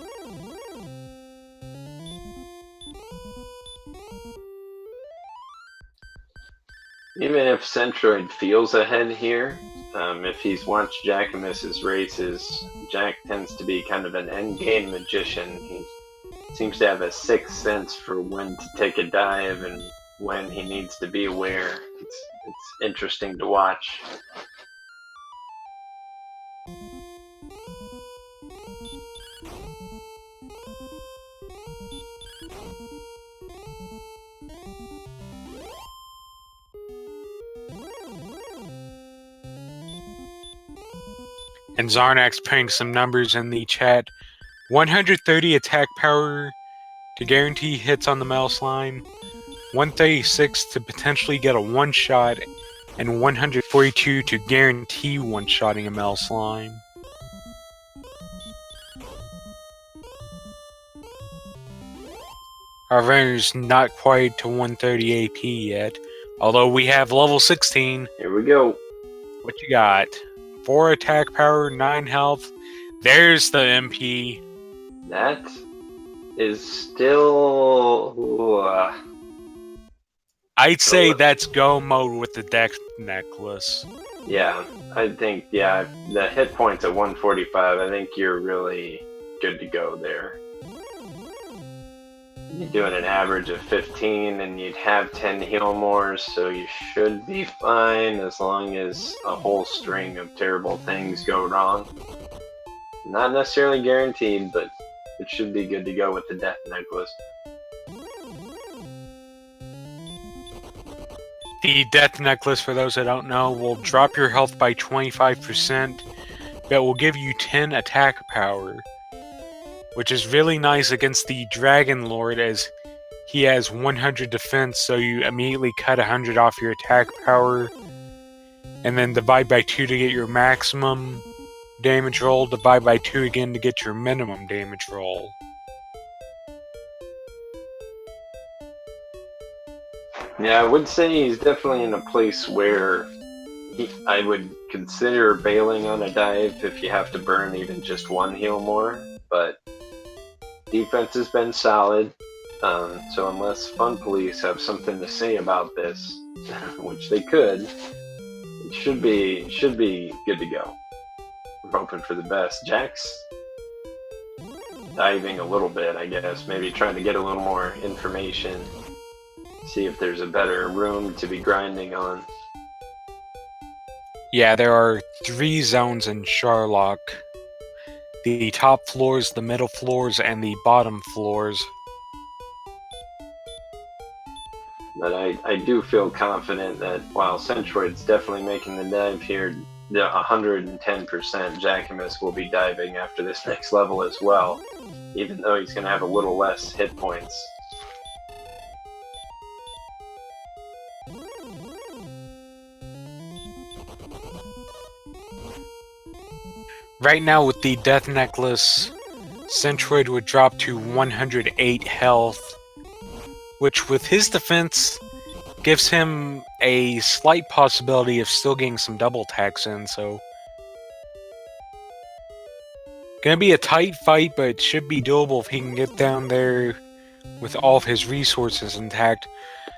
Even if Centroid feels ahead here, if he's watched Jackimus's races, Jack tends to be kind of an endgame magician. He seems to have a sixth sense for when to take a dive and when he needs to be aware. It's interesting to watch. And Zarnak's putting some numbers in the chat. 130 attack power to guarantee hits on the metal slime, 136 to potentially get a one-shot, and 142 to guarantee one-shotting a metal slime. Our runner's not quite to 130 AP yet, although we have level 16. Here we go. What you got? 4 attack power, 9 health. There's the MP. That is still... I'd say that's go mode with the death necklace. Yeah, I think, yeah, the hit points at 145, I think you're really good to go there. You're doing an average of 15 and you'd have 10 heal mores, so you should be fine as long as a whole string of terrible things go wrong. Not necessarily guaranteed, but it should be good to go with the death necklace. The death necklace, for those that don't know, will drop your health by 25%, but will give you 10 attack power, which is really nice against the Dragon Lord, as he has 100 defense, so you immediately cut 100 off your attack power, and then divide by 2 to get your maximum damage roll, divide by 2 again to get your minimum damage roll. Yeah, I would say he's definitely in a place where I would consider bailing on a dive if you have to burn even just 1 heal more, but defense has been solid, so unless Fun Police have something to say about this, which they could, it should be good to go. We're hoping for the best. Jack's diving a little bit, I guess, maybe trying to get a little more information, see if there's a better room to be grinding on. Yeah, there are 3 zones in Sharlock. The top floors, the middle floors, and the bottom floors. But I do feel confident that while Centroid's definitely making the dive here, the 110% Jackimus will be diving after this next level as well, even though he's going to have a little less hit points. Right now with the Death Necklace, Centroid would drop to 108 health, which with his defense gives him a slight possibility of still getting some double attacks in, so gonna be a tight fight, but it should be doable if he can get down there with all of his resources intact.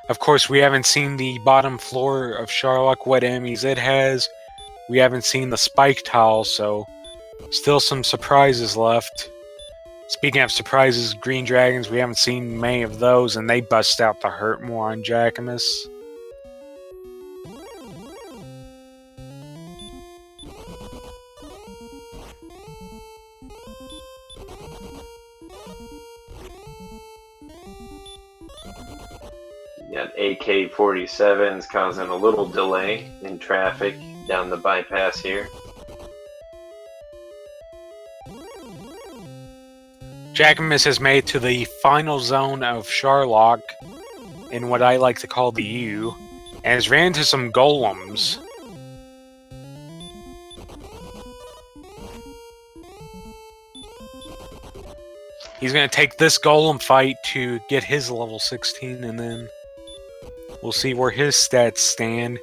Of course, we haven't seen the bottom floor of Sharlock, what enemies it has. We haven't seen the spike tile, so still some surprises left. Speaking of surprises, green dragons, we haven't seen many of those, and they bust out to hurt more on Jackimus. You got AK-47s causing a little delay in traffic down the bypass here. Jackimus has made it to the final zone of Sharlock, in what I like to call the U, and has ran into some golems. He's going to take this golem fight to get his level 16, and then we'll see where his stats stand.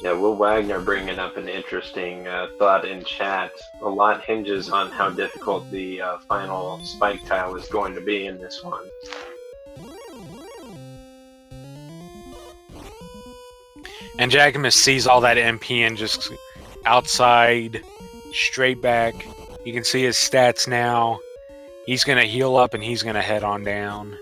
Yeah, Will Wagner bringing up an interesting thought in chat. A lot hinges on how difficult the final spike tile is going to be in this one. And Jackimus sees all that MP and just outside, straight back. You can see his stats now. He's going to heal up and he's going to head on down.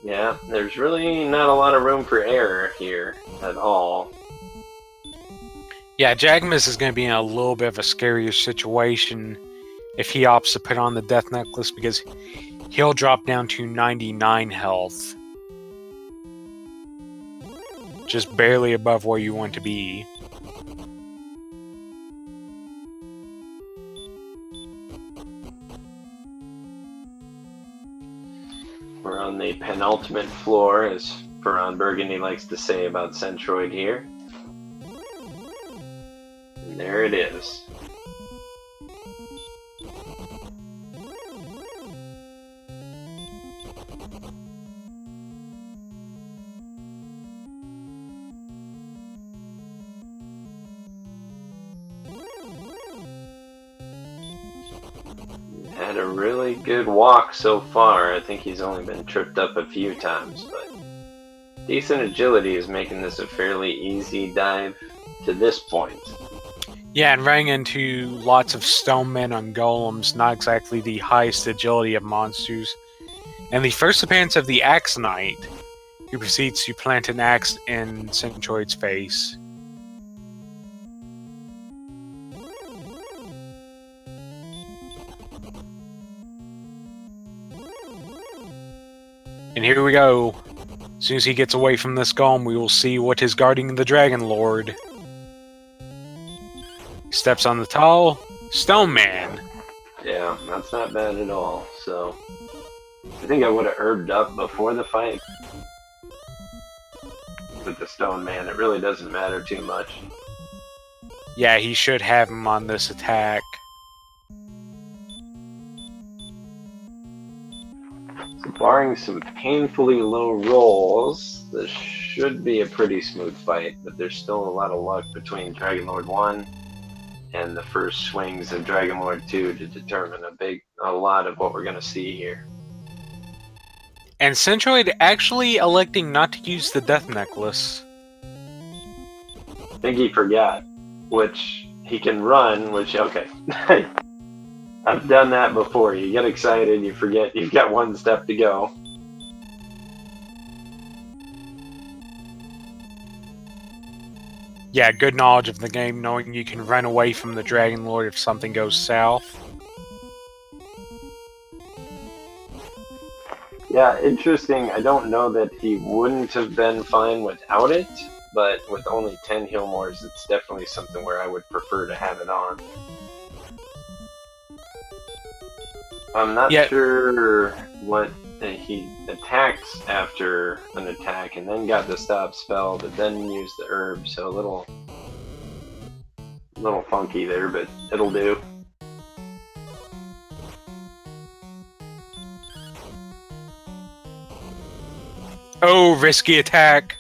Yeah, there's really not a lot of room for error here at all. Yeah, Jackimus is going to be in a little bit of a scarier situation if he opts to put on the Death Necklace, because he'll drop down to 99 health. Just barely above where you want to be. We're on the penultimate floor, as Ferran Burgundy likes to say about Centroid here. And there it is. Had a really good walk so far. I think he's only been tripped up a few times, but decent agility is making this a fairly easy dive to this point. Yeah, and running into lots of stonemen on golems, not exactly the highest agility of monsters. And the first appearance of the Axe Knight, who proceeds to plant an axe in Centroid's face. And here we go. As soon as he gets away from this golem, we will see what is guarding the Dragon Lord. Steps on the tile. Stone Man. Yeah, that's not bad at all. So, I think I would have herbed up before the fight with the Stone Man. It really doesn't matter too much. Yeah, he should have him on this attack. So barring some painfully low rolls, this should be a pretty smooth fight, but there's still a lot of luck between Dragon Lord 1 and the first swings of Dragon Lord 2 to determine a lot of what we're going to see here. And Centroid actually electing not to use the Death Necklace. think he forgot, which he can run, which, okay. I've done that before. You get excited, you forget you've got one step to go. Yeah, good knowledge of the game, knowing you can run away from the Dragon Lord if something goes south. Yeah, interesting. I don't know that he wouldn't have been fine without it, but with only 10 Healmores, it's definitely something where I would prefer to have it on. I'm not sure what he attacks after an attack and then got the stop spell, but then used the herb, so a little funky there, but it'll do. Oh, risky attack.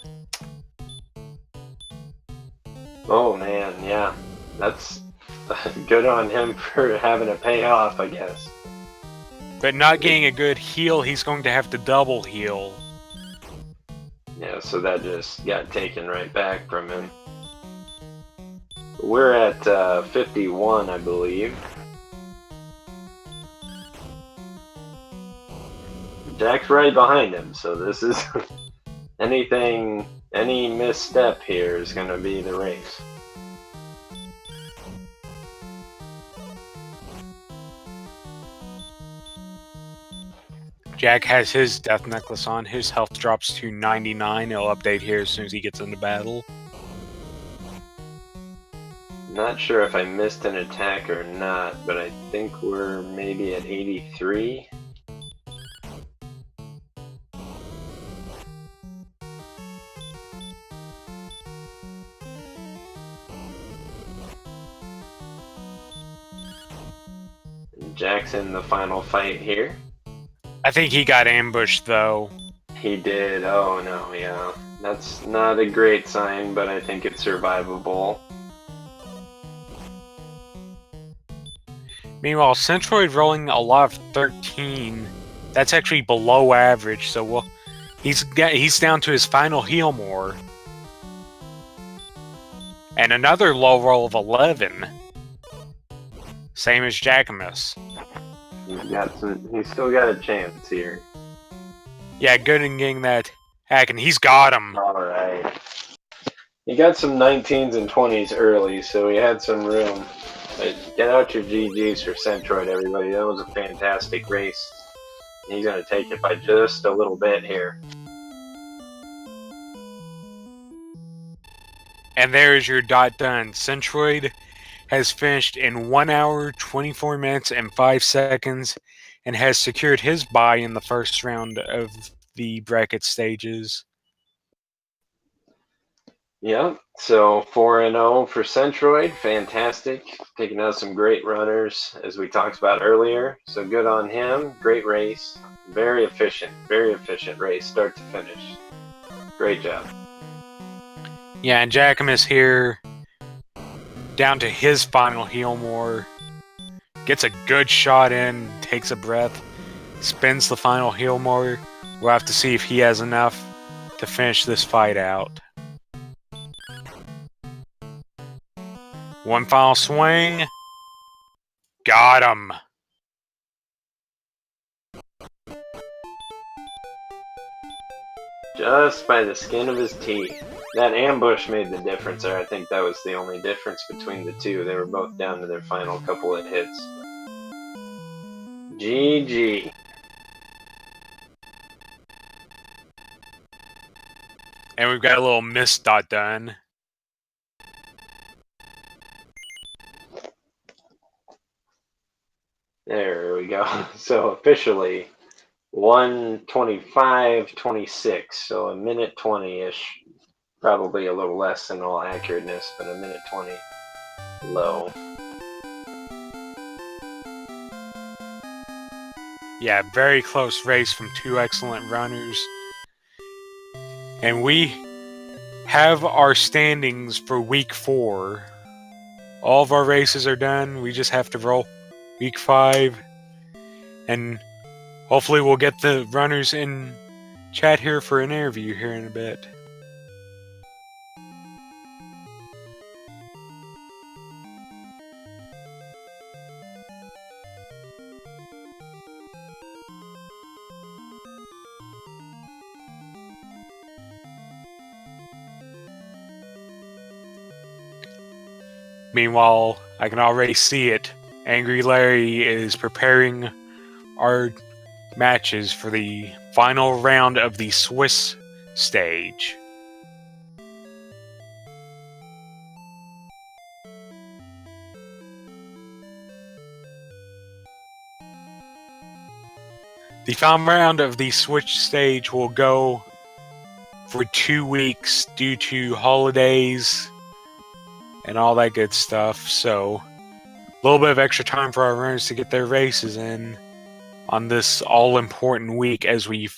Oh man, yeah. That's good on him for having it pay off, I guess. But not getting a good heal, he's going to have to double heal. Yeah, so that just got taken right back from him. We're at 51, I believe. Jack's right behind him, so this is any misstep here is going to be the race. Jack has his death necklace on. His health drops to 99. It'll update here as soon as he gets into battle. Not sure if I missed an attack or not, but I think we're maybe at 83. Jack's in the final fight here. I think he got ambushed, though. He did. Oh no, yeah. That's not a great sign, but I think it's survivable. Meanwhile, Centroid rolling a lot of 13. That's actually below average, so he's down to his final heal more. And another low roll of 11. Same as Jackimus. He's still got a chance here. Yeah, good in getting that hack, and he's got him. Alright. He got some 19s and 20s early, so he had some room. But get out your GGs for Centroid, everybody. That was a fantastic race. He's going to take it by just a little bit here. And there's your dot done. Centroid has finished in 1 hour, 24 minutes, and 5 seconds, and has secured his bye in the first round of the bracket stages. Yep, so 4-0 for Centroid. Fantastic. Taking out some great runners, as we talked about earlier. So good on him. Great race. Very efficient race, start to finish. Great job. Yeah, and Jackimus here, down to his final heal more. Gets a good shot in, takes a breath, spins the final heal more. We'll have to see if he has enough to finish this fight out. One final swing. Got him. Just by the skin of his teeth. That ambush made the difference there. I think that was the only difference between the two. They were both down to their final couple of hits. GG. And we've got a little mist dot done. There we go. So officially 1:25:26. So a minute 20-ish. Probably a little less in all accurateness, but a minute 20 low. Yeah, very close race from two excellent runners. And we have our standings for week 4. All of our races are done. We just have to roll week 5. And hopefully we'll get the runners in chat here for an interview here in a bit. Meanwhile, I can already see it. Angry Larry is preparing our matches for the final round of the Swiss stage. The final round of the Switch stage will go for 2 weeks due to holidays and all that good stuff, so a little bit of extra time for our runners to get their races in on this all-important week as we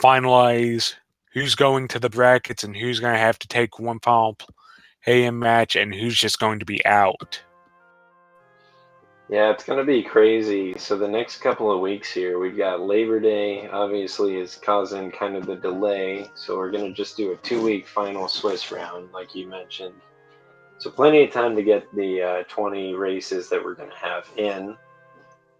finalize who's going to the brackets and who's going to have to take one final AM match and who's just going to be out. Yeah, it's going to be crazy. So the next couple of weeks here, we've got Labor Day, obviously, is causing kind of the delay. So we're going to just do a 2-week final Swiss round, like you mentioned. So plenty of time to get the 20 races that we're going to have in.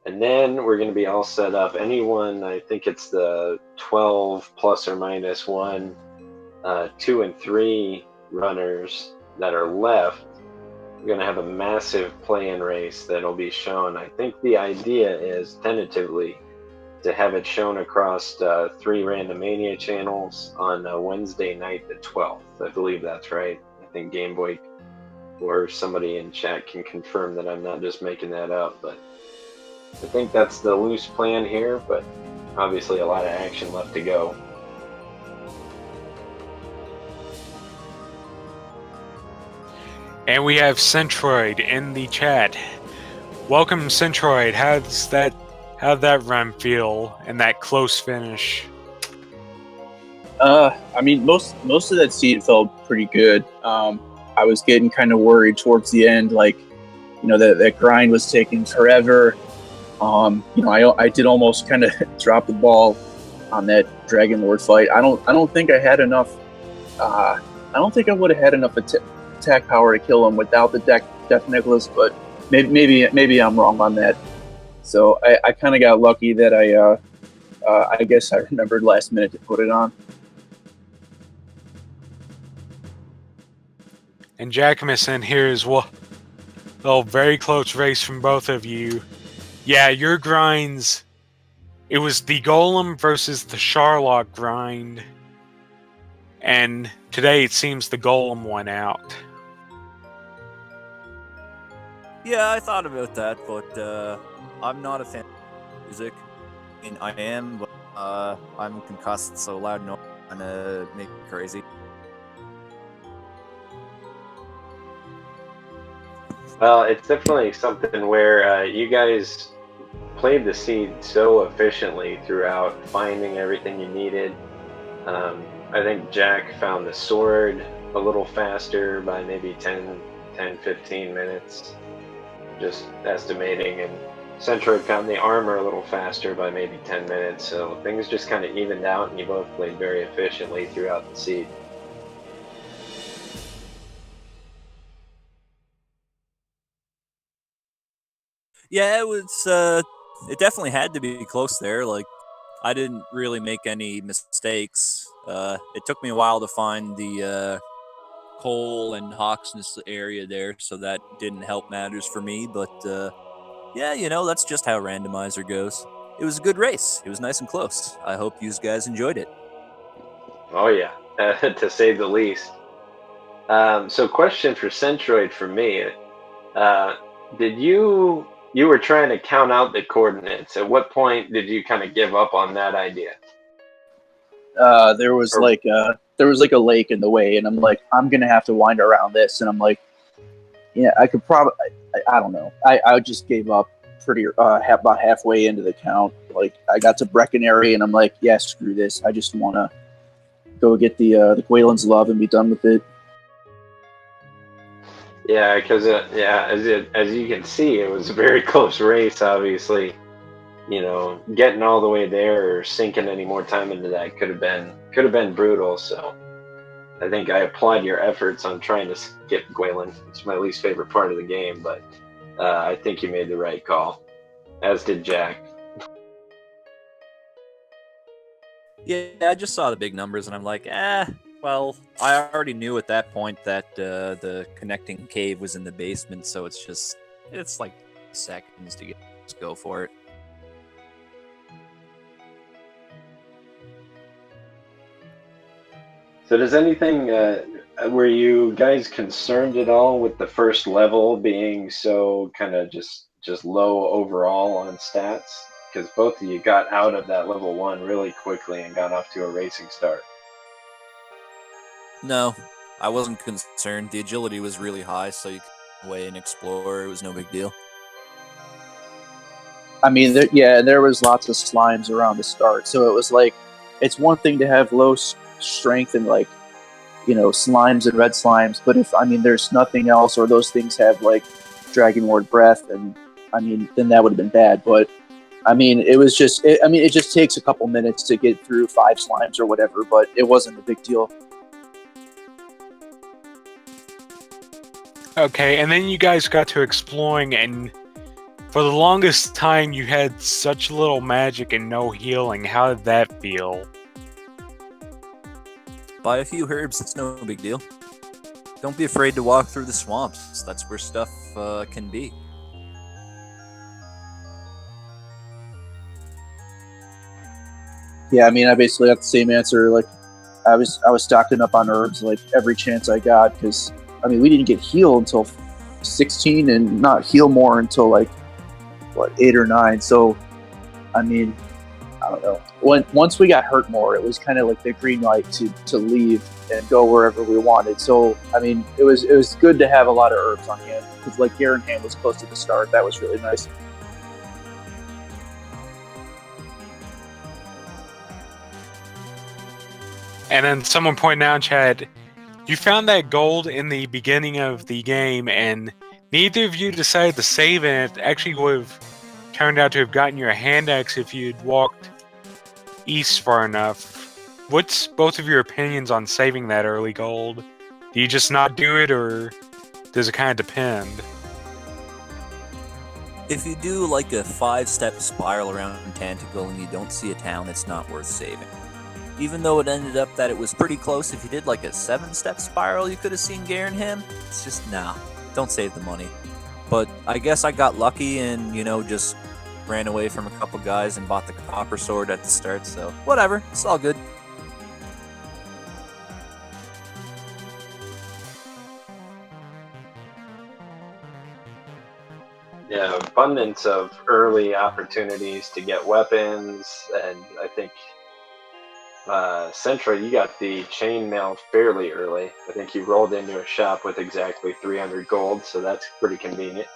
And then we're going to be all set up. Anyone, I think it's the 12 plus or minus 1, 2 and 3 runners that are left. We're going to have a massive play-in race that'll be shown. I think the idea is tentatively to have it shown across 3 Randomania channels on Wednesday night the 12th. I believe that's right. I think Game Boy or somebody in chat can confirm that I'm not just making that up, but I think that's the loose plan here, but obviously a lot of action left to go. And we have Centroid in the chat. Welcome, Centroid. How'd that run feel in that close finish? I mean, most of that seat felt pretty good. I was getting kind of worried towards the end, like, you know, that grind was taking forever. You know, I did almost kind of drop the ball on that Dragon Lord fight. I don't think I had enough. I don't think I would have had enough attack power to kill him without the Death Necklace, but maybe I'm wrong on that. So I kind of got lucky that I guess I remembered last minute to put it on. And Jackimus in here as well. Oh, very close race from both of you. Yeah, your grinds. It was the Golem versus the Charlotte grind. And today it seems the Golem won out. Yeah, I thought about that, but I'm not a fan of music. I mean, I am, but I'm concussed, so loud noise kind of make me crazy. Well, it's definitely something where you guys played the seed so efficiently throughout, finding everything you needed. I think Jack found the sword a little faster by maybe 10, 15 minutes, just estimating, and Centroid found the armor a little faster by maybe 10 minutes, so things just kind of evened out and you both played very efficiently throughout the seed. Yeah, it was. It definitely had to be close there. Like, I didn't really make any mistakes. It took me a while to find the Cole and Hawksness area there, so that didn't help matters for me. But yeah, you know, that's just how Randomizer goes. It was a good race. It was nice and close. I hope you guys enjoyed it. Oh yeah, to say the least. So question for Centroid for me. Did you were trying to count out the coordinates. At what point did you kind of give up on that idea? There was like a lake in the way, and I'm like, I'm gonna have to wind around this, and I'm like, yeah, I could probably, I don't know, I just gave up pretty about halfway into the count. Like, I got to Breckenary, and I'm like, yeah, screw this. I just want to go get the Gwaelin's Love and be done with it. Yeah, because as you can see, it was a very close race. Obviously, you know, getting all the way there or sinking any more time into that could have been brutal. So I think I applaud your efforts on trying to skip Gwaelin. It's my least favorite part of the game, but I think you made the right call, as did Jack. Yeah, I just saw the big numbers, and I'm like, Well, I already knew at that point that the connecting cave was in the basement, so it's like seconds to just go for it. So does anything, were you guys concerned at all with the first level being so kind of just low overall on stats? Because both of you got out of that level 1 really quickly and got off to a racing start. No, I wasn't concerned. The agility was really high, so you could go away and explore. It was no big deal. I mean, there was lots of slimes around the start, so it was like, it's one thing to have low strength and like, slimes and red slimes, but if there's nothing else, or those things have like Dragon Lord breath, and then that would have been bad. But it was just, it just takes a couple minutes to get through 5 slimes or whatever, but it wasn't a big deal. Okay, and then you guys got to exploring, and for the longest time you had such little magic and no healing. How did that feel? Buy a few herbs, it's no big deal. Don't be afraid to walk through the swamps. That's where stuff can be. Yeah, I basically got the same answer. Like, I was stocking up on herbs like every chance I got, because we didn't get healed until 16, and not heal more until like 8 or 9. So I don't know. Once we got hurt more, it was kind of like the green light to leave and go wherever we wanted. So it was good to have a lot of herbs on hand, because like Garenham was close to the start. That was really nice. And then someone pointed out in chat, you found that gold in the beginning of the game, and neither of you decided to save it. It actually would have turned out to have gotten you a hand axe if you'd walked east far enough. What's both of your opinions on saving that early gold? Do you just not do it, or does it kind of depend? If you do like a 5-step spiral around Tantacle and you don't see a town, it's not worth saving. Even though it ended up that it was pretty close, if you did like a 7-step spiral, you could have seen Garenham. It's just, nah, don't save the money. But I guess I got lucky and, just ran away from a couple guys and bought the copper sword at the start, so whatever, it's all good. Yeah, abundance of early opportunities to get weapons, and I think Centroid, you got the chainmail fairly early. I think you rolled into a shop with exactly 300 gold, so that's pretty convenient.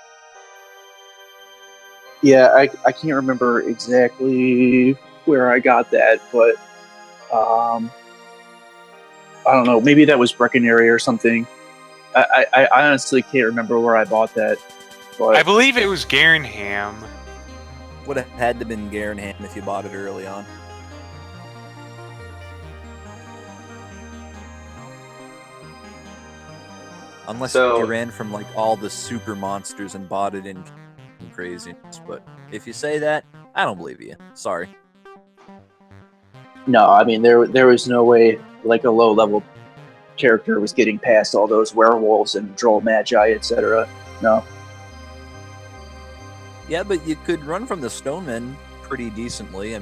Yeah, I can't remember exactly where I got that, but I don't know. Maybe that was Breckenary or something. I honestly can't remember where I bought that. But I believe it was Garenham. Would have had to have been Garenham if you bought it early on. Unless you ran from like all the super monsters and bought it in craziness. But if you say that, I don't believe you. Sorry. No, there was no way like a low level character was getting past all those werewolves and droll magi, etc. No. Yeah, but you could run from the stonemen pretty decently.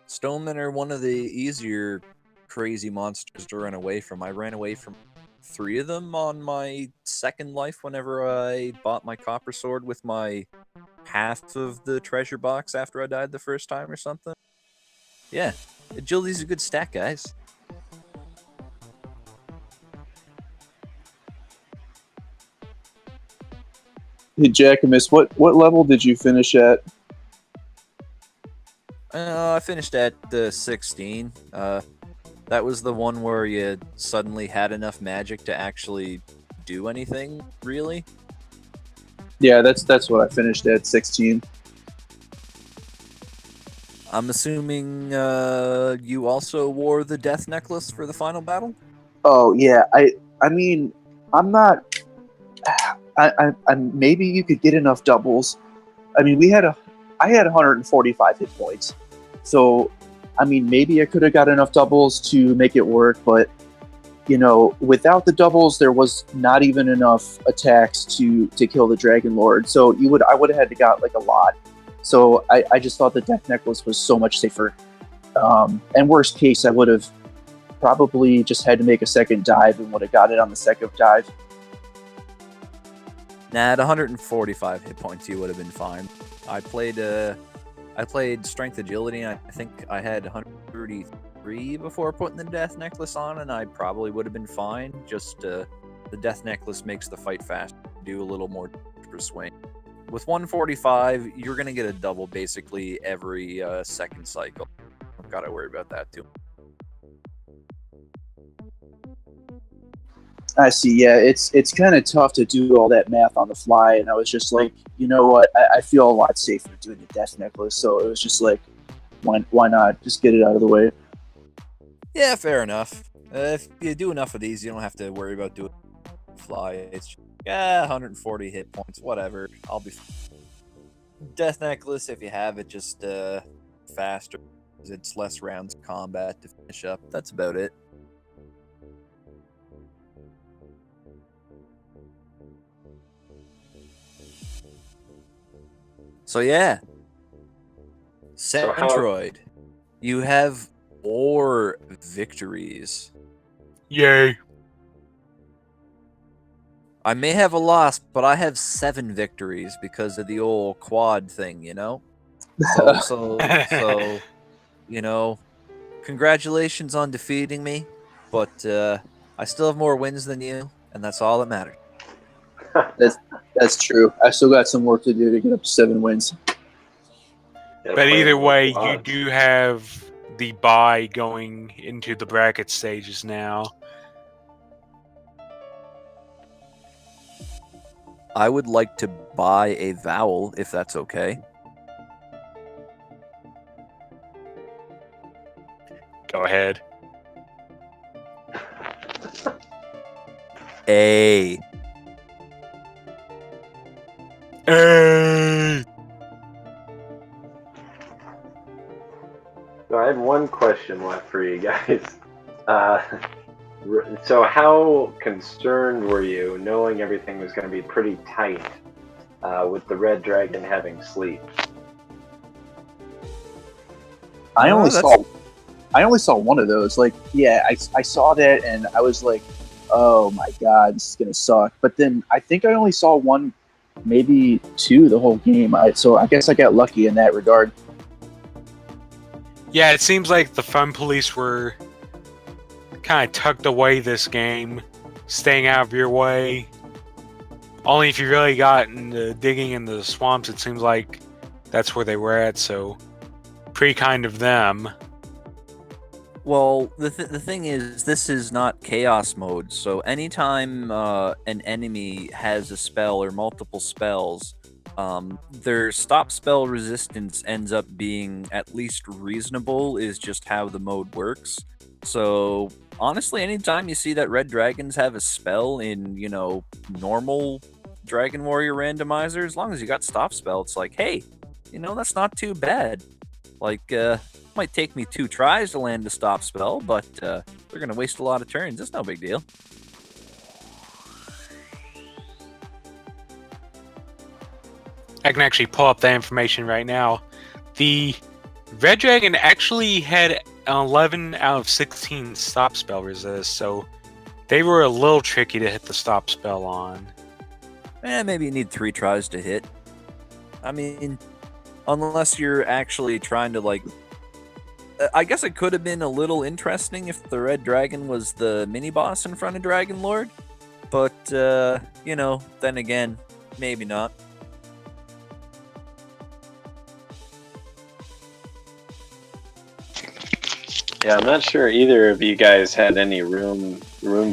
Stonemen are one of the easier crazy monsters to run away from. I ran away from 3 of them on my second life whenever I bought my copper sword with my half of the treasure box after I died the first time or something. Yeah, agility's a good stat, guys. Hey, Jackimus, what level did you finish at? I finished at 16. That was the one where you suddenly had enough magic to actually do anything, really? Yeah, that's what I finished at, 16. I'm assuming you also wore the death necklace for the final battle? Oh yeah, I'm not. I maybe you could get enough doubles. I had 145 hit points, so maybe I could have got enough doubles to make it work. But you know, without the doubles, there was not even enough attacks to kill the Dragon Lord. So I would have had to got like a lot. So I just thought the Death Necklace was so much safer. And worst case, I would have probably just had to make a second dive and would have got it on the second dive. Nah, at 145 hit points, you would have been fine. I played Strength Agility, and I think I had 133 before putting the Death Necklace on, and I probably would have been fine. Just the Death Necklace makes the fight fast, do a little more swing. With 145, you're going to get a double basically every second cycle. I've got to worry about that too. I see. Yeah, it's kind of tough to do all that math on the fly, and I was just like, you know what? I feel a lot safer doing the Death Necklace, so it was just like, why not just get it out of the way? Yeah, fair enough. If you do enough of these, you don't have to worry about doing fly. It's just, 140 hit points, whatever. I'll be Death Necklace if you have it, just faster. It's less rounds of combat to finish up. That's about it. So yeah, Centroid, you have 4 victories. Yay. I may have a loss, but I have 7 victories because of the old quad thing, you know? So you know, congratulations on defeating me, but I still have more wins than you, and that's all that matters. That's true. I still got some work to do to get up to 7 wins. But either way, you do have the bye going into the bracket stages now. I would like to buy a vowel, if that's okay. Go ahead. A. Hey! So I have one question left for you guys. So how concerned were you knowing everything was going to be pretty tight with the Red Dragon having sleep? I only saw one of those. Like, yeah, I saw that and I was like, oh my god, this is gonna suck. But then I think I only saw one, maybe 2 the whole game. So I guess I got lucky in that regard. Yeah, it seems like the fun police were kind of tucked away this game, staying out of your way. Only if you really got into digging in the swamps, it seems like that's where they were at, so pretty kind of them. Well, the thing is, this is not chaos mode, so anytime an enemy has a spell or multiple spells, their stop spell resistance ends up being at least reasonable, is just how the mode works. So, honestly, anytime you see that red dragons have a spell in, you know, normal Dragon Warrior Randomizer, as long as you got stop spell, it's like, hey, you know, that's not too bad. Like, might take me 2 tries to land a stop spell, but they're going to waste a lot of turns. It's no big deal. I can actually pull up that information right now. The Red Dragon actually had 11 out of 16 stop spell resist, so they were a little tricky to hit the stop spell on. Maybe you need 3 tries to hit. I mean, unless you're actually trying to, like... I guess it could have been a little interesting if the Red Dragon was the mini-boss in front of Dragon Lord. But, you know, then again, maybe not. Yeah, I'm not sure either of you guys had any room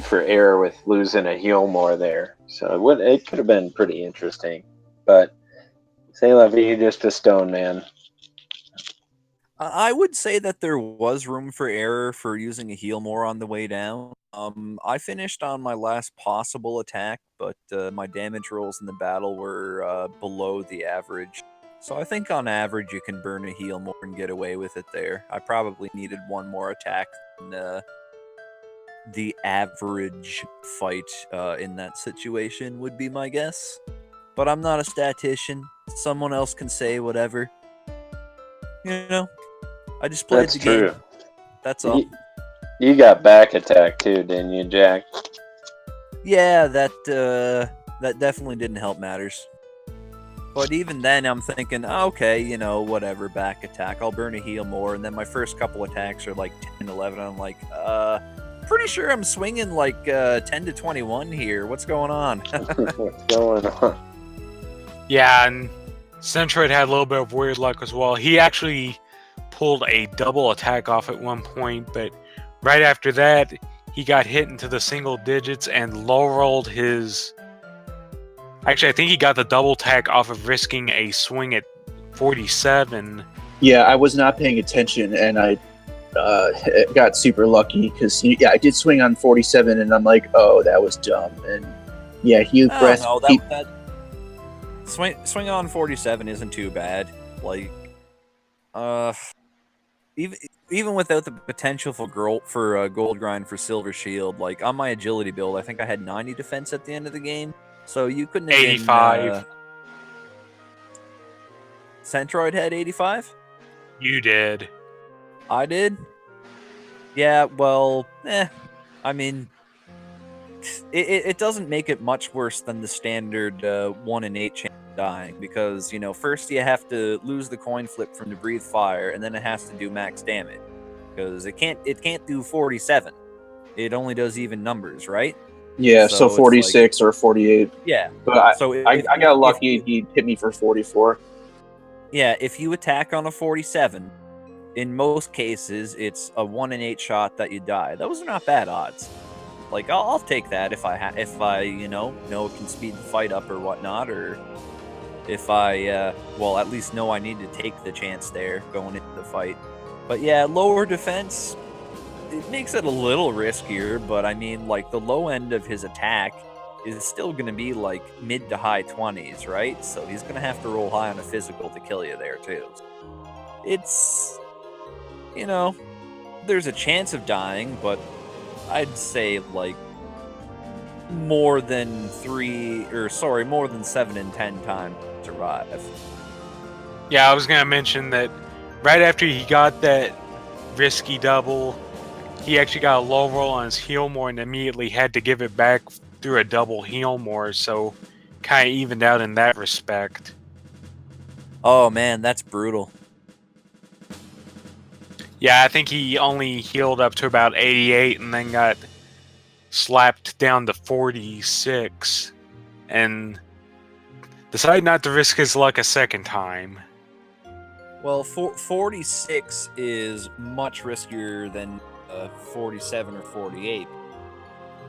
for error with losing a heal more there. So it could have been pretty interesting. But say la vie, just a stone man. I would say that there was room for error for using a heal more on the way down. I finished on my last possible attack, but my damage rolls in the battle were below the average. So I think on average you can burn a heal more and get away with it there. I probably needed 1 more attack the average fight in that situation would be my guess. But I'm not a statistician. Someone else can say whatever. You know, I just played That's the true. game. That's all. You got back attack too, didn't you, Jack? Yeah, that definitely didn't help matters. But even then, I'm thinking, okay, whatever, back attack. I'll burn a heal more, and then my first couple attacks are like 10, 11. I'm like, pretty sure I'm swinging like 10 to 21 here. What's going on? What's going on? Yeah, and Centroid had a little bit of weird luck as well. He actually pulled a double attack off at one point, but right after that, he got hit into the single digits and low rolled his. Actually, I think he got the double attack off of risking a swing at 47. Yeah, I was not paying attention, and I got super lucky because I did swing on 47, and I'm like, oh, that was dumb. And yeah, he pressed. No, that swing on 47 isn't too bad. Like, even without the potential for gold grind for silver shield, like on my agility build, I think I had 90 defense at the end of the game. So you couldn't have 85. Centroid had 85? You did. I did? Yeah, well, I mean, it doesn't make it much worse than the standard 1 in 8 chance of dying, because, first you have to lose the coin flip from the breathe fire, and then it has to do max damage, because it can't do 47. It only does even numbers, right? Yeah, so 46 or 48. Yeah. But I if got lucky. He hit me for 44. Yeah, if you attack on a 47, in most cases, it's a 1 in 8 shot that you die. Those are not bad odds. Like, I'll take that if I know it can speed the fight up or whatnot, or if I at least know I need to take the chance there going into the fight. But yeah, lower defense, it makes it a little riskier, but I mean, like, the low end of his attack is still going to be like mid to high 20s, right? So he's going to have to roll high on a physical to kill you there too. It's, there's a chance of dying, but I'd say like more than 7 in 10 times to survive. Yeah, I was going to mention that right after he got that risky double, he actually got a low roll on his heal more and immediately had to give it back through a double heal more, so kind of evened out in that respect. Oh man, that's brutal. Yeah, I think he only healed up to about 88 and then got slapped down to 46 and decided not to risk his luck a second time. Well, 46 is much riskier than 47 or 48.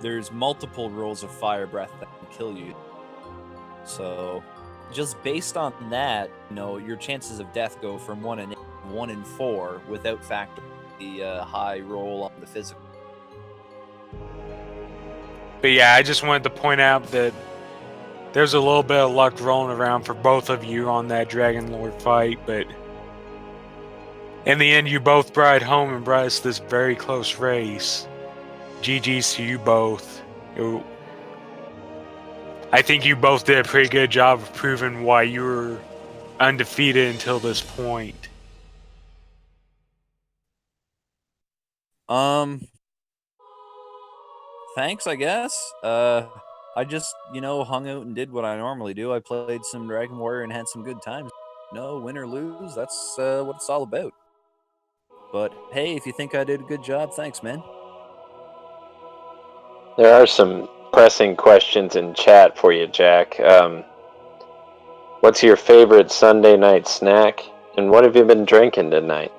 There's multiple rolls of fire breath that can kill you. So, just based on that, your chances of death go from 1 in 4 without factoring the high roll on the physical. But yeah, I just wanted to point out that there's a little bit of luck rolling around for both of you on that Dragon Lord fight, but in the end, you both brought it home and brought us this very close race. GG's to you both. I think you both did a pretty good job of proving why you were undefeated until this point. Thanks, I guess. I just, hung out and did what I normally do. I played some Dragon Warrior and had some good times. Win or lose, that's what it's all about. But hey, if you think I did a good job, thanks, man. There are some pressing questions in chat for you, Jack. What's your favorite Sunday night snack, and what have you been drinking tonight?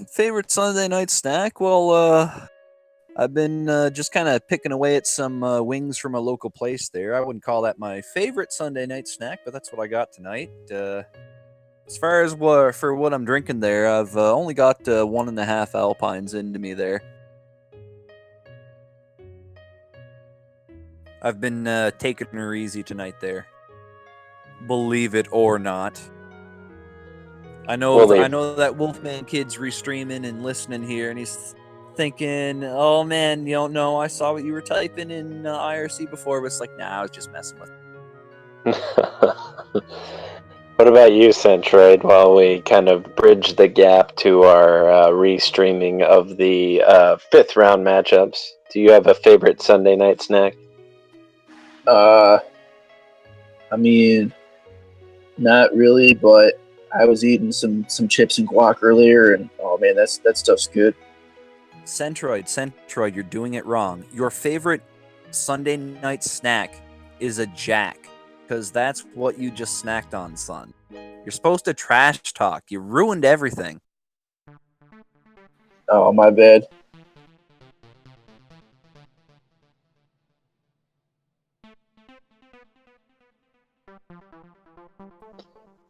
Favorite Sunday night snack? Well, I've been just kind of picking away at some wings from a local place there. I wouldn't call that my favorite Sunday night snack, but that's what I got tonight. As far as for what I'm drinking there, I've only got 1.5 Alpines into me there. I've been taking her easy tonight there. Believe it or not. I know that Wolfman kid's restreaming and listening here, and he's thinking, "Oh man, you don't know. I saw what you were typing in IRC before." But it's like, nah, I was just messing with it. What about you, Centroid, while we kind of bridge the gap to our restreaming of the 5th round matchups? Do you have a favorite Sunday night snack? I mean, not really, but I was eating some chips and guac earlier, and oh man, that stuff's good. Centroid, you're doing it wrong. Your favorite Sunday night snack is a Jack, because that's what you just snacked on, son. You're supposed to trash talk. You ruined everything. Oh, my bad.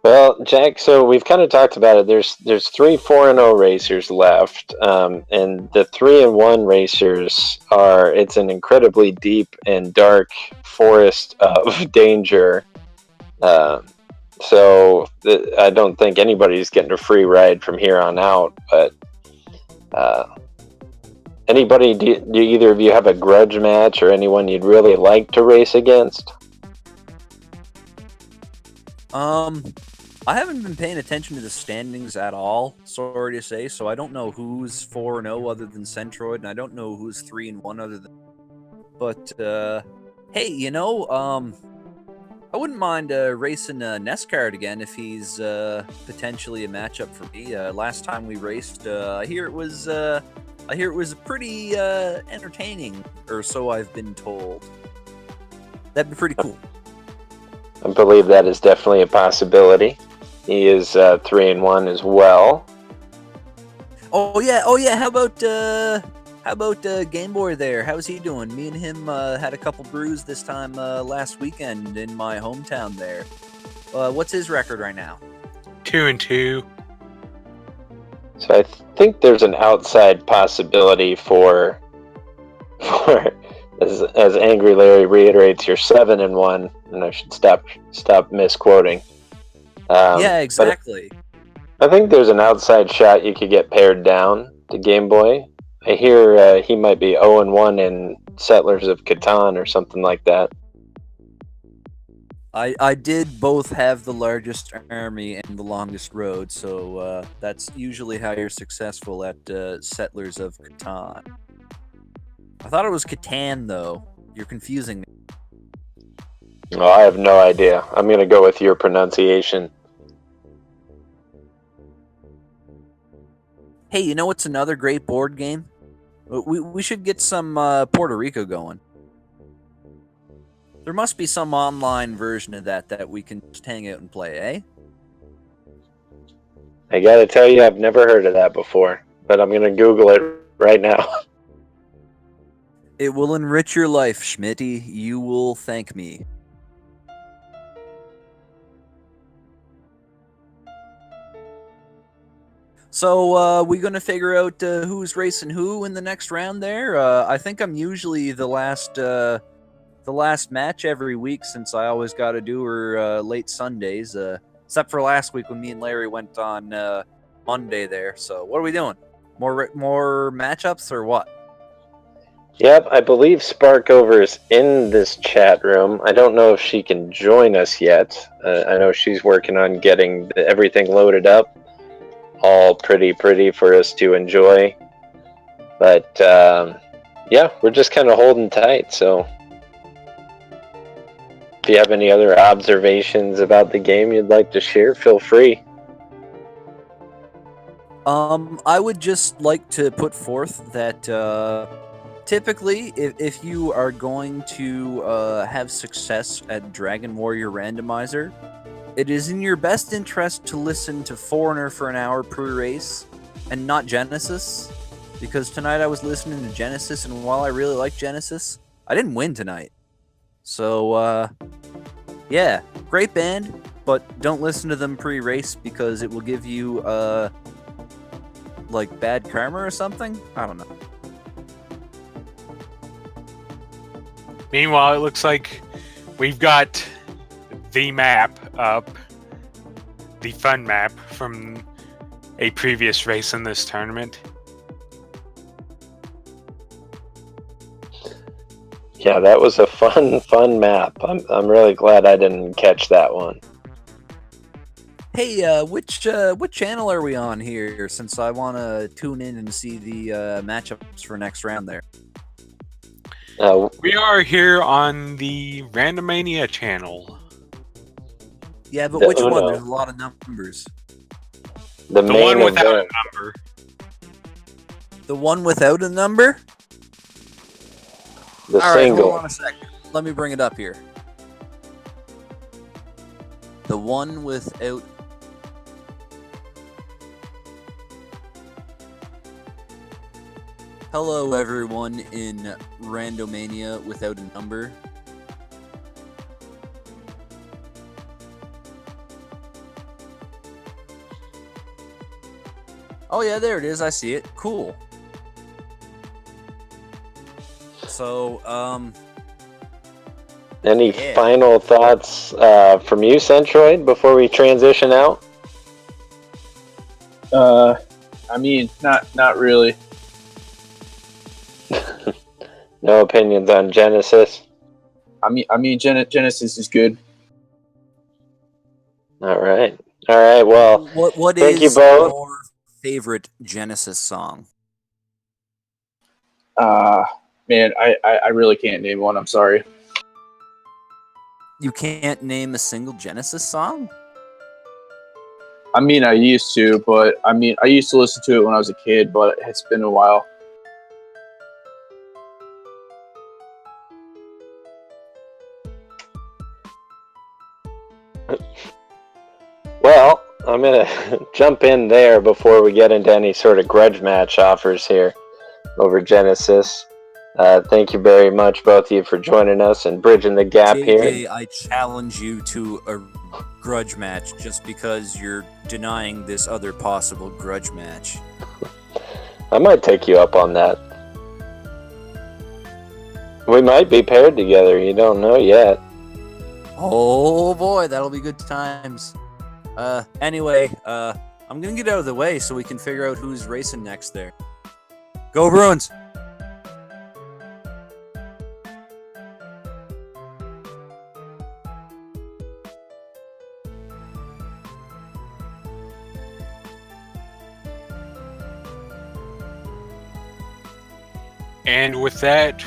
Well, Jack, so we've kind of talked about it. There's 3 4-0 racers left, and the 3-1 racers it's an incredibly deep and dark forest of danger. So I don't think anybody's getting a free ride from here on out. But anybody, do either of you have a grudge match or anyone you'd really like to race against? I haven't been paying attention to the standings at all, sorry to say, so I don't know who's 4-0 other than Centroid, and I don't know who's 3-1 other than... But, hey, you know, I wouldn't mind racing Nescard again if he's potentially a matchup for me. Last time we raced, I hear it was pretty entertaining, or so I've been told. That'd be pretty cool. I believe that is definitely a possibility. He is 3-1 as well. Oh yeah. How about Game Boy there? How's he doing? Me and him had a couple brews this time last weekend in my hometown there. What's his record right now? 2-2. So I think there's an outside possibility for as Angry Larry reiterates, you're 7-1, and I should stop misquoting. Yeah, exactly. I think there's an outside shot you could get paired down to Game Boy. I hear he might be 0-1 in Settlers of Catan or something like that. I did both have the largest army and the longest road, so that's usually how you're successful at Settlers of Catan. I thought it was Catan, though. You're confusing me. Oh, I have no idea. I'm going to go with your pronunciation. Hey, you know what's another great board game? We should get some Puerto Rico going. There must be some online version of that we can just hang out and play, eh? I gotta tell you, I've never heard of that before, but I'm gonna Google it right now. It will enrich your life, Schmitty. You will thank me. So, we gonna figure out who's racing who in the next round there? I think I'm usually the last match every week, since I always got to do her late Sundays, except for last week when me and Larry went on Monday there. So what are we doing? More matchups or what? Yep, I believe Sparkover is in this chat room. I don't know if she can join us yet. I know she's working on getting everything loaded up, all pretty for us to enjoy. But yeah, we're just kind of holding tight, so if you have any other observations about the game you'd like to share, feel free. I would just like to put forth that typically, if you are going to have success at Dragon Warrior Randomizer, it is in your best interest to listen to Foreigner for an hour pre-race and not Genesis, because tonight I was listening to Genesis, and while I really like Genesis, I didn't win tonight. So, yeah, great band, but don't listen to them pre-race because it will give you, like, bad karma or something? I don't know. Meanwhile, it looks like we've got the map up, the fun map from a previous race in this tournament. Yeah, that was a fun map. I'm really glad I didn't catch that one. Hey, which channel are we on here? Since I want to tune in and see the matchups for next round there. We are here on the Randomania channel. Yeah, but which one? There's a lot of numbers. The one without event. a number. The one without a number? The All right, single. hold on a second. Let me bring it up here. The one without. Hello, everyone in Randomania without a number. Oh yeah, there it is. I see it. Cool. So, Any yeah. final thoughts from you, Centroid, before we transition out? I mean, not really. No opinions on Genesis? I mean, Genesis is good. All right. Well, what thank you is both. your favorite Genesis song? Man, I really can't name one. I'm sorry. You can't name a single Genesis song? I mean, I used to, but I used to listen to it when I was a kid, but it's been a while. Well, I'm going to jump in there before we get into any sort of grudge match offers here over Genesis. Thank you very much, both of you, for joining us and bridging the gap here. JJ, I challenge you to a grudge match just because you're denying this other possible grudge match. I might take you up on that. We might be paired together. You don't know yet. Oh boy, that'll be good times. Anyway, I'm gonna get out of the way so we can figure out who's racing next there. Go Bruins! And with that,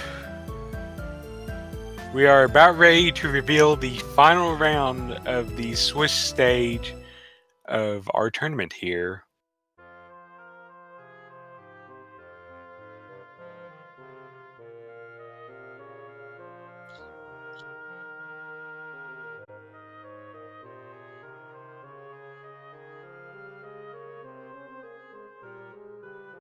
we are about ready to reveal the final round of the Swiss stage of our tournament here.